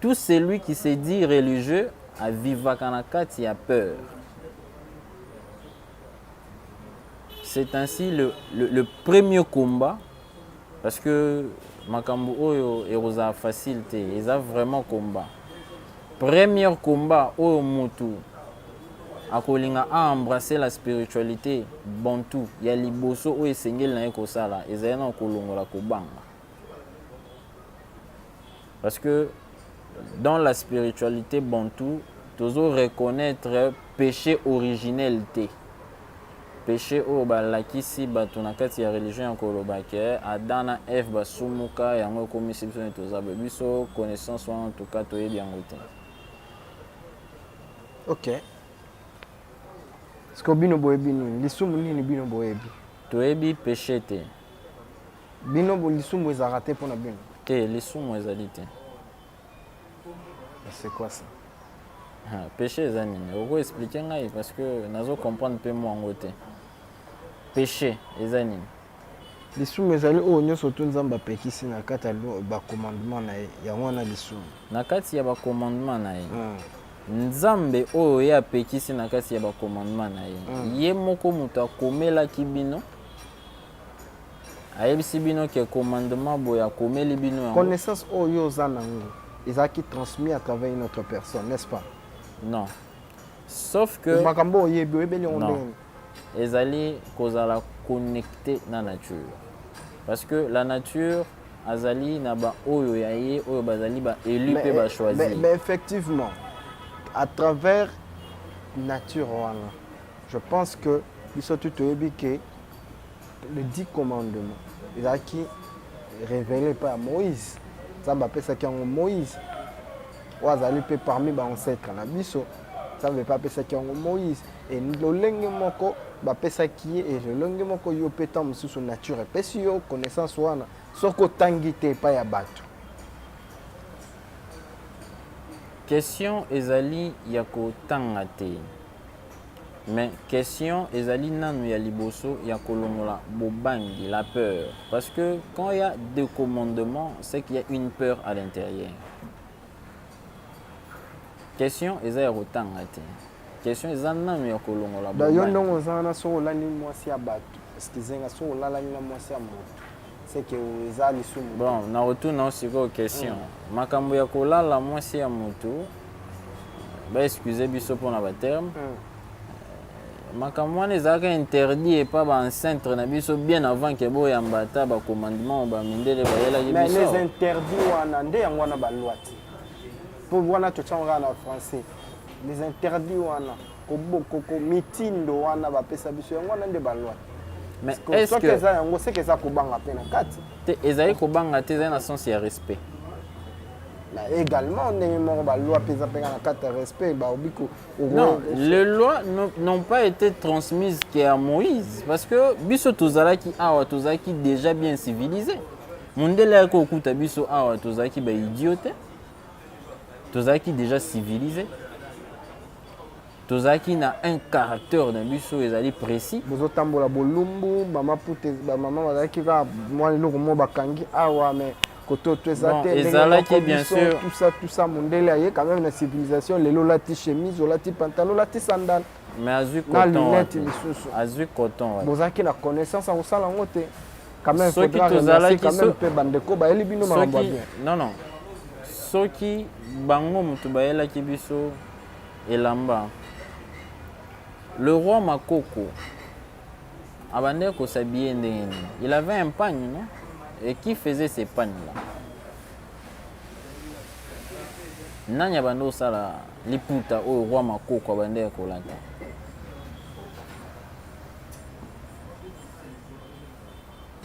Tout celui qui se dit religieux a vivaka na kati ya peur. C'est ainsi le premier combat, parce que makambo oyo eroza facile te, eza vraiment combat. Premier combat oyo mutu akolinga a embrasser la spiritualité bantu ya liboso oyo esengeli na ye kosala ezali na kolongola kobanga. Parce que dans la spiritualité bantu tozo reconnaître péché originel te. Péché oyo balakisi bato na kati ya religion ya koloba ke Adam na Eve basumuka yango ekomisi biso neti tozabe biso connaissance wana en tout cas toyebi yango te. Ok. Est-ce que bino boyebi nini? Lisumu nini bino boyebi? Toyebi péché te. Bino bo lisumu ezalaka te mpona bino? Te, lisumu ezali te. C'est quoi ça? Péché eza nini? Oko expliquer ngai parce que nazo comprendre pe mo yango te. Péché eza nini? Lisumu ezali oyo nyonso to nzambe apekisi na kati ya bacommandement na ye yango wana lisumu. Na kati ya bacommandement na ye. Nzambe oyo ye apekisi na kati ya bacommandement na ye. Ye moko moto akomelaki bino. Ayebisi bino ke commandement boya akomeli bino yango. Connaissance oyo oza nango ezalaki transmis à travers une autre personne, n'est-ce pas? Non. Sauf que makambo oyebi oyebeli yango ndenge. Ezali kozala connecté na nature. Parce que la nature azali na ba oyo ya ye oyo bazali ba élu pe ba choisir. Mais effectivement à travers nature wana je pense que biso tout oyebi que le 10 commandements ezalaki révélé par Moïse. Nzambe apesaki yango Moïse oyo azali mpe parmi baancetre na biso. Nzambe mpe apesaki yango Moïse et lolenge moko bapesaki ye et lolenge moko yo mpe ntango mosusu nature epesi yo connaissance wana soki otangi te epai ya bato. Question ezali ya kotanga te. Mais question ezali nanu ya liboso ya kolongola bobangi, la peur. Parce que quand il y a des commandements, c'est qu'il y a une peur à l'intérieur. Question ezali ya kotanga te. Question ezali nanu ya kolongola bobangi. Yo ndongo ozana so olandi mwasi ya bato. Est-ce que zenga so olalani na mwasi ya moto? C'est que ezali lisumu. Bon, na retourne aussi aux questions. Makambo ya kolala mwasi ya moto. Ba excusez biso pour na ba terme. Makambo wana ezalaka interdit et pas ba enceinte na biso bien avant que boyamba ata ba commandement ba mindele bayela biso. Mais les interdits wana nde yango wana ba loi te. Pour wana to tsanga na français. Les interdits wana ko mitindo wana ba pesa biso yango wana nde ba loi. Mais est-ce que ça yango c'est que ça ko banga pe na kati? Te ezali ko banga te na sens ya respect. également ndenge moko baloi mpenza mpenga na kati ya respect baobiko Non, les lois n'ont pas été transmises qu'à Moïse parce que biso tozalaki awa tozalaki déjà bien civilisé. Mondele yako okuta biso awa tozalaki ba idiote. Tozalaki déjà civilisé. Tozalaki na un caractère na biso ezali précis. bozotambola bolumbu bamapute bamama bazalaki kaka mwa eloko mo bakangi awa mais koto to eza Bon, te ezalaki bien sûr tout ça mondele aye quand même na civilisation lelo olati chemise olati pantalon olati sandale mais azui na coton. lunette lisusu Azui coton. bozalaki na connaissance ya kosala yango te quand même Soki faudra tozalaki remercier quand même so- mpe bandeko bayeli bino makambo ya bien Non. Soki bango mutu bayelaki biso elamba. Le roi Makoko abandait ko s'habiller ndenge nini. Il avait un pagne, non? Et qui faisait ces pagnes-là? Nani abando sala liputa au roi Makoko abandait ko lata.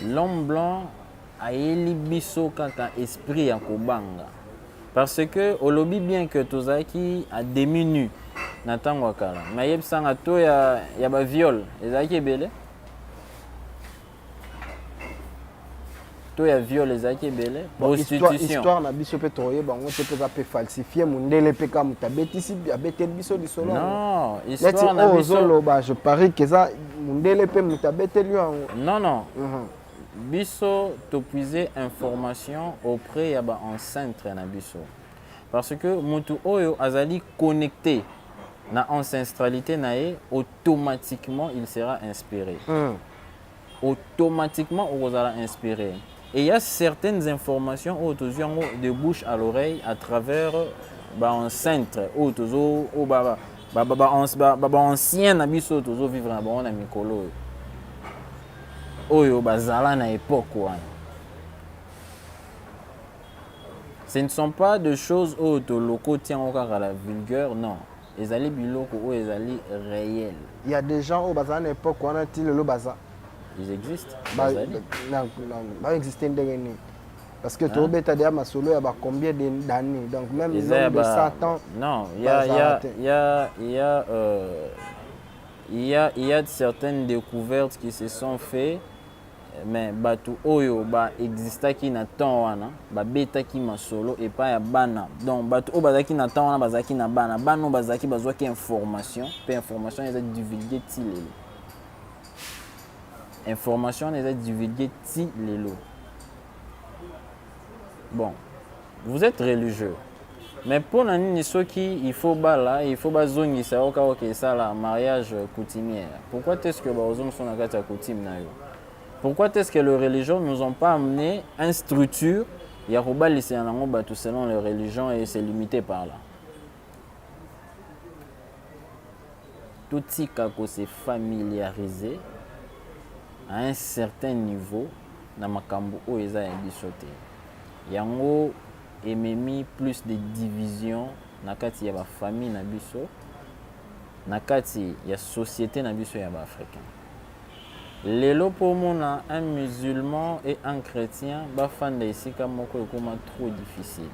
L'homme blanc a éli biso kaka esprit ya kobanga. Parce que olobi bien que tozaki a demi nu na tango ya kala. Mais yebisanga to ya ba viol ezalaki ebele. To ya viol ezalaki ebele. Prostitution. histoire na biso mpe toyeba yango te mpe eza mpe falsifie mondele mpe kaka moto abeteli biso lisolo Non, neti histoire na oyo biso. ozoloba je parie ke eza mondele mpe moto abeteli yango Non. Mhm. Biso to puiser information auprès ya ba enceinte na biso. Parce que mutu oyo azali connecté na ancestralité na ye, automatiquement il sera inspiré. Automatiquement on sera inspiré. Et il y a certaines informations de bouche à l'oreille à travers ba enceinte otozo o baba ancien na biso tozo vivre na ba na mikolo. Oyo bazala na époque wana. Ce ne sont pas des choses auto locaux tient encore à la vulgaire, non. Ezali biloko o ezali réel. il y a des gens oyo bazala na époque wana ti lelo baza Ils existent. Bazali. baexiste ndenge nini parce que tobeta deya masolo ya bacombien d'années donc même Ils aient, nombre de 100 ans non, bazala te. il y a certaines découvertes qui se sont faites, mais batu oyo ba existaki na temps wana, ba betaki masolo et pas ya bana. Donc batu oyo bazaki na temps wana bazaki na bana, bano bazaki bazwaki information, pe information eza divulguer ti lelo. Information eza divulguer ti lelo. Bon, vous êtes religieux. Mais pour nani soki il faut bala, il faut bazongisa oka oke ça la mariage coutumière. Pourquoi est-ce que bazong sont na kati ya coutume na yo? Pourquoi est-ce que les religions nous ont pas amené une structure ya kobalisa nango batu selon les religions et c'est limité par là. Tout tika ko se familiariser à un certain niveau na makambo o eza ya biso te. Yango ememi plus de division na kati ya ba famille na biso, na kati ya société na biso ya ba africain. Lelo pour mona un musulman et un chrétien ba fanda esika moko ekoma trop difficile.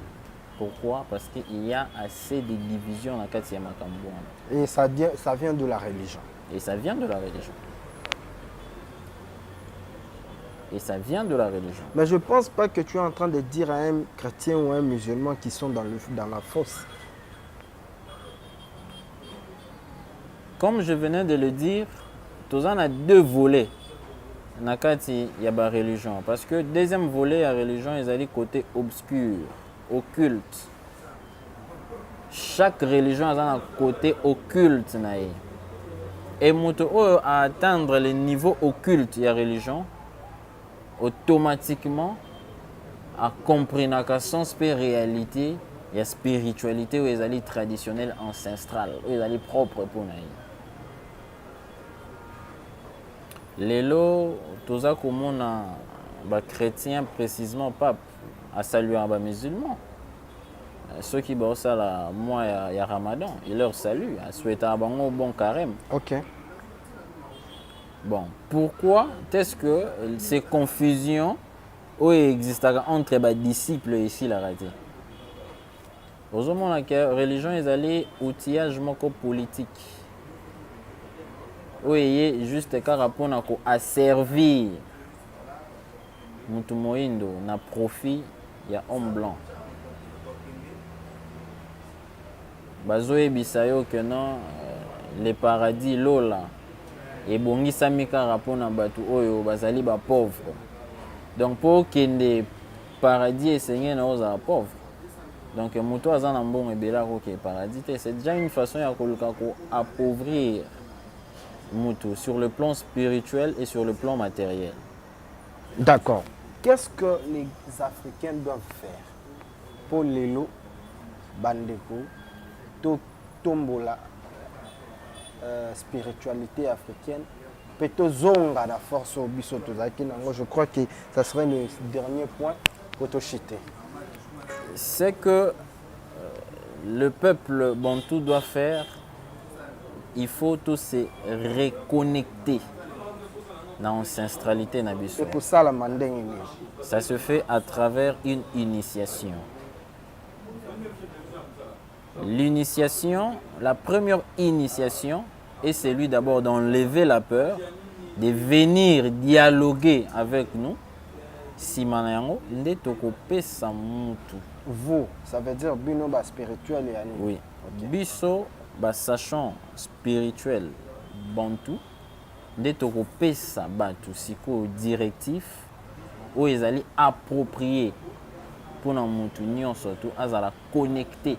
Pourquoi? Parce qu'il y a assez de divisions na kati ya makambo wana. et ça vient de la religion. Et ça vient de la religion. Et ça vient de la religion. Mais je ne pense pas que tu es en train de dire à un chrétien ou un musulman qui sont dans la fosse. Comme je venais de le dire, tous en a deux volets. Nakati y a la religion. Parce que deuxième volet, la religion, ils allaient côté obscur, occulte. Chaque religion a un côté occulte. Et à atteindre le niveau occulte de la religion, automatiquement, à comprendre que sens et réalité, il y a spiritualité où ils allaient traditionnelle ancestrale, où ils allaient propre pour nous. Lelo, tous ça comme on a chrétien précisément pas à saluer un musulman. Ceux qui bossent là, moi il y a Ramadan, ils leur saluent, à souhaiter un bon carême. Ok. Bon, pourquoi est-ce que ces confusions existent entre les disciples ici la raté? ozomona ke religion ezali outillage moko politique oyo eye juste kaka mpona koasservir mutu moyindo na profit ya homme blanc. Bazoyebisa yo ke non le paradis lola ebongisami kaka mpona bato oyo bazali bapauvre. Donc mpo okende paradis esengeli na ozala pauvre. Donc moto aza na mbongo ebele akoke paradis te. C'est déjà une façon ya koluka koappauvrir mutu sur le plan spirituel et sur le plan matériel. D'accord. Qu'est-ce que les Africains doivent faire pour l'élo, bandeko, tombola, spiritualité africaine, peut-être zonga la force au bisoto. Je crois que ça serait le dernier point pour te chiter. C'est que le peuple bantou doit faire, il faut tous se reconnecter dans l'ancestralité na biso. Et pour ça, la mandenge. Ça se fait à travers une initiation. L'initiation, la première initiation est celui d'abord d'enlever la peur, de venir dialoguer avec nous. Simanayango, nde tokopesa mutu. Vous, ça veut dire bino ba spirituel et animé. Oui. Okay. Biso ba sachant spirituel bantu, nde tokopesa batu siko directif ou ezali approprié pour na mutu nyonso tu azala connecté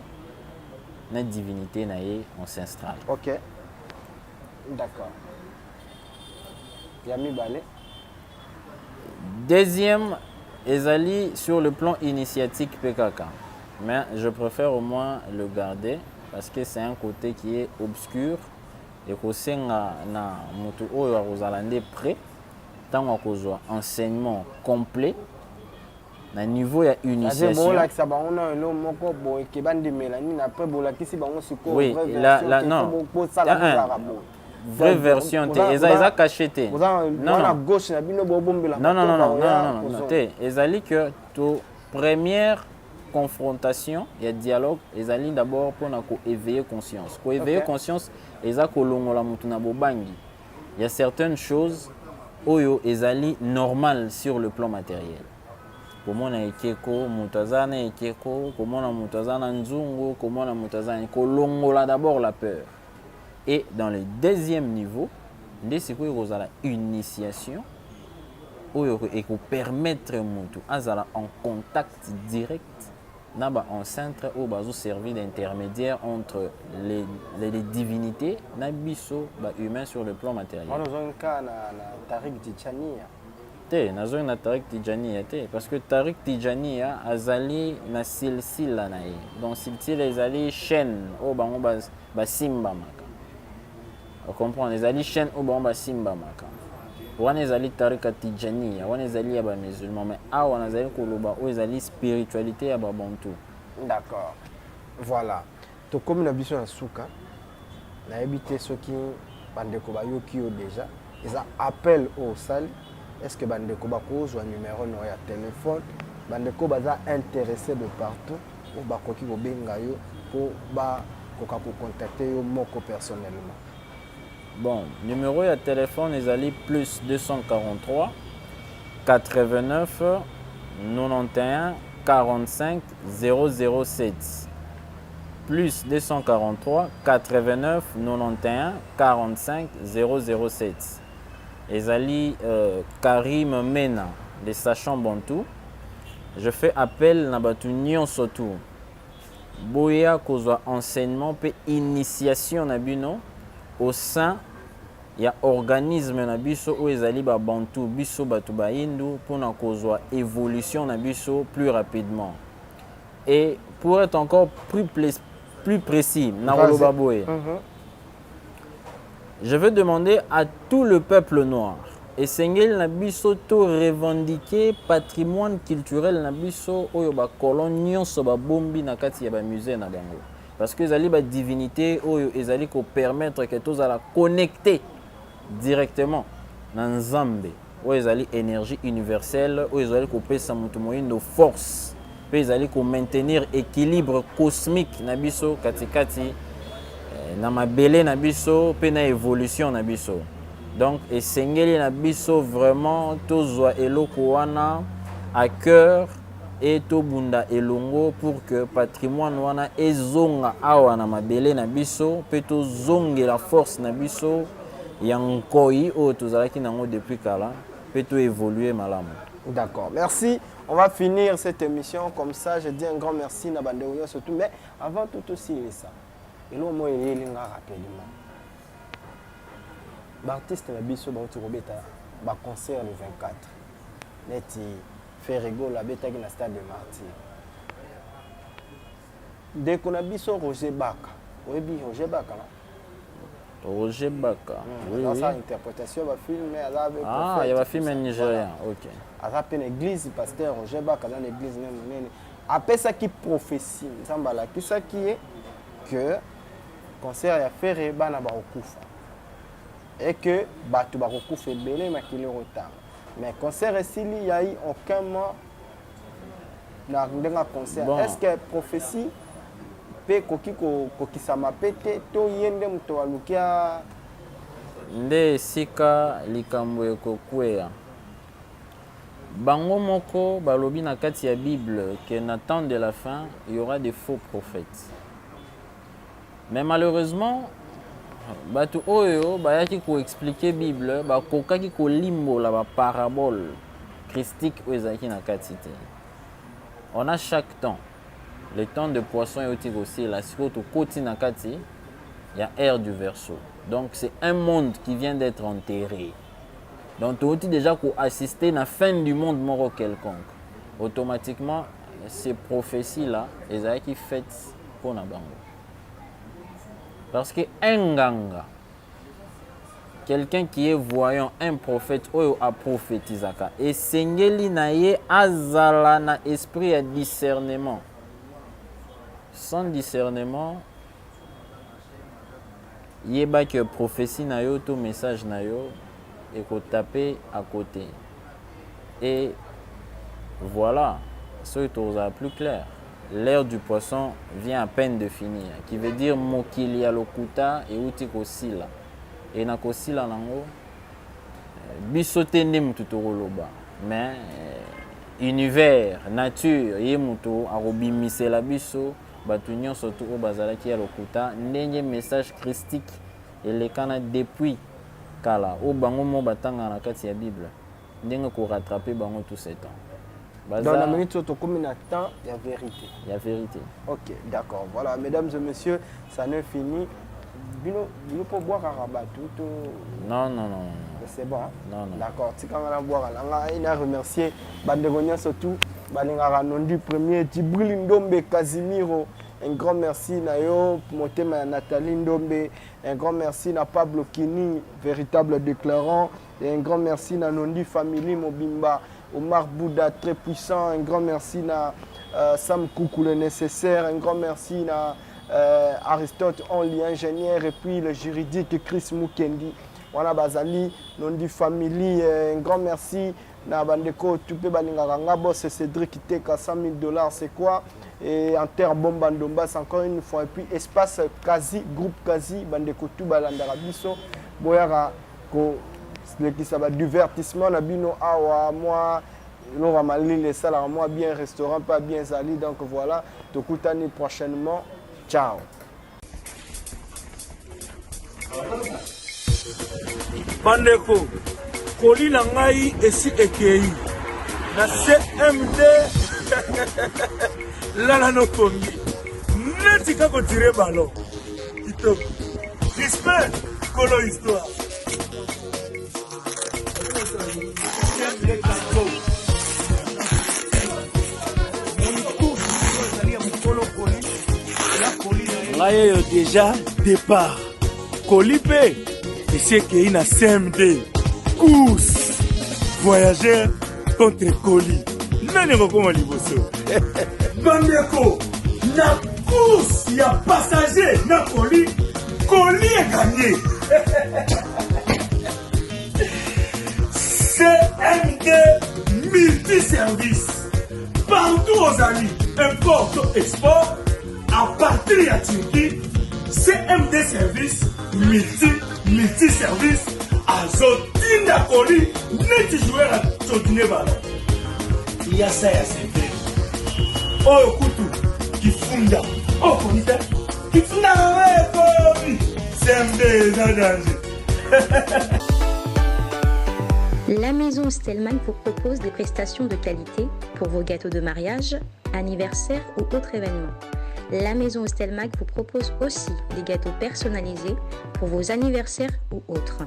na divinité na ye ancestrale. OK. D'accord. Yami balé. Deuxième, ezali sur le plan initiatique PKK. Mais je préfère au moins le garder parce que c'est un côté qui est obscur et que c'est na mutu oyo akozalande prêt tant akozwa enseignement complet na niveau ya initiation. Oui, non. Vraie version te eza caché te. Non. Ezali que to première confrontation, il y a dialogue, ezali d'abord pour na ko éveiller conscience. Ko éveiller conscience, eza ko longola mutu na bobangi. Il y a certaines choses oyo ezali normal sur le plan matériel. Komona ekeko mutazana ekeko, komona mutazana nzungu, komona mutazana ko longola d'abord la peur. Et dans le deuxième niveau, c'est la initiation et permettre en contact direct en centre où on servir d'intermédiaire entre les divinités et humains sur le plan matériel. Parce que Tariq Tijaniya azali na silsila na ye. Donc silsila ezali chaîne au bango ba simba maka. Vous comprenez, les ali chaîne au bango ba simba maka. Wana ezali Tariq Tijaniya, wana ezali ya ba musulman, mais wana ezali koloba o ezali spiritualité ya ba bantu. D'accord. Voilà. To comme na biso na suka na ebité soki bandeko ba yoki yo déjà, ils appellent au sali. Est-ce que bandeko bakozwa numéro no ya téléphone, bandeko baza intéressé de partout ou bakoki ko benga yo pour ba koka ko contacter yo moko personnellement? Bon, numéro de téléphone est allé plus 243 89 91 45 007. Plus 243 89 91 45 007. Ezali Karim Mena, les sachants bantou. Je fais appel à batu nyonso tu. Boya kozwa enseignement pe initiation na bino au sein ya organisme na biso o ezali ba bantu biso batu ba hindu pour na kozwa évolution na biso plus rapidement. Et pour être encore plus précis, na roloba boye. Je veux demander à tout le peuple noir et sengel na biso to revendiquer patrimoine culturel na biso oyo ba colonion so ba bombi na kati ya ba musée na bango. Parce que ezali ba divinité oyo ezali ko permettre que tous ala connecter directement na Nzambe. Oyo ezali énergie universelle oyo ezali ko pesa mutu moyindo force pe ezali ko maintenir équilibre cosmique na biso katikati na mabele na biso pe na évolution na biso. Donc esengeli na biso vraiment tozwa eloko wana à cœur et tobunda elongo pour que patrimoine wana ezonga awa na mabele na biso pe tozongela force na biso ya nkoi oyo tozalaki nango depuis kala pe to évoluer malamu. D'accord, merci. On va finir cette émission comme ça. Je dis un grand merci à Bandéouya surtout. Mais avant tout aussi, il est ça. Et là, moi, il y a un rappel. L'artiste na biso ba robeta ba concert le 24. Neti Ferrego la beta na stade de Martyr. Dès qu'on a biso Roger Baka. Oui, Roger Baka là. Roger Baka. Oui, dans sa interprétation va film mais avec il y a un film nigérien. OK. À peine église pasteur Roger Baka dans l'église même. Après ça qui prophétie, Zambala qui ça qui est que concert ya Ferré bana ba okufa. Et que batu ba okufa belé makili retard. Mais concert ici il y a eu aucun mois na ndenga concert. Bon. Est-ce que prophétie pe koki sama pete to yende muto walukia nde sika likambo ekokwea. Bango moko balobi na kati ya Bible que na temps de la fin il y aura des faux prophètes. Mais malheureusement batu oyo bayaki ko expliquer Bible ba kokaki ko limbola ba parabole christique oyo ezaki na kati te. On a chaque temps le temps de poisson et aussi la sikoto koti na kati il y a ère du verseau. Donc c'est un monde qui vient d'être enterré. Donc tu as déjà assister à la fin du monde moro quelconque. Automatiquement ces prophéties là elles qui faites pour na bango. Parce que un ganga, quelqu'un qui est voyant, un prophète, oyo a prophétisaka. Et sengeli na ye azala na esprit à discernement. Sans discernement, yeba que prophétie na yo, tout message na yo, et qu'on taper à côté. Et voilà, ce qui est plus clair. L'ère du poisson vient à peine de finir, qui veut dire mokili ya lokuta et uti kosila. Et na kosila nango bisote nde mutu tokoloba. Mais univers, nature, ye mutu akobimisela biso batu nyonso to bazalaki ya lokuta ndenge message christique elekana depuis kala o bango mo batanga na kati ya Bible ndenge ko rattraper bango tout ce temps. Dans la minute où tu communes à temps, il y a vérité. Il y a vérité. Ok, d'accord. Voilà, mesdames et messieurs, ça n'est fini. Bilo pour boire à rabat tout. Non. C'est bon. Hein? Non. D'accord. Si quand on a boire, on a remercié Bandegonia surtout, Balingara Nondi premier, Djibril Ndombe Casimiro. Un grand merci Nayo, Motema Nathalie Ndombe. Un grand merci à Pablo Kini, véritable déclarant. Et un grand merci à Nondi Family Mobimba. Omar Bouddha, très puissant. Un grand merci à Sam Koukou, le nécessaire. Un grand merci à Aristote, Only ingénieur. Et puis le juridique Chris Mukendi. Voilà, Bazali, Nondi Family. Un grand merci à Bandeko, Toupé Balingara Boss, Cédric Teka, $100,000, c'est quoi? Et en terre Bombandomba, c'est encore une fois. Et puis espace Kazi, groupe Kazi, Bandeko Toubalandara Bisso, Boyara, qui ça va divertissement na bino awa moi Laura Mali les salles moi bien restaurant pas bien sali donc voilà tokutani prochainement ciao Bandeko koli na ngai esi ekei na CMD lala no kongi neti kako tire ballon kitoko respect kolo histoire. Ngaye déjà départ Colipé ici qui est na CMD course voyageur contre colis nani ngokoma liboso Bandeko na course ya passager na colis est gagné. CMD multiservice partout aux amis. import export à partir de la Turquie. CMD service multi service azotinda koli neti jouer à totine bala. Il y a ça ya CMD. Oh kutu kifunda. Oh konita kifunda wewe kobi. CMD na danger. La maison Stelman vous propose des prestations de qualité pour vos gâteaux de mariage, anniversaire ou autres événements. La maison Stelmag vous propose aussi des gâteaux personnalisés pour vos anniversaires ou autres.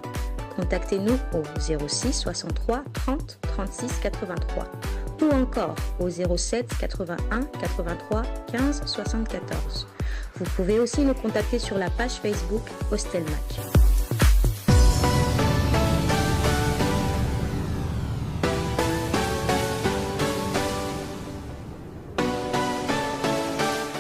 Contactez-nous au 06 63 30 36 83 ou encore au 07 81 83 15 74. Vous pouvez aussi nous contacter sur la page Facebook Hostelmag.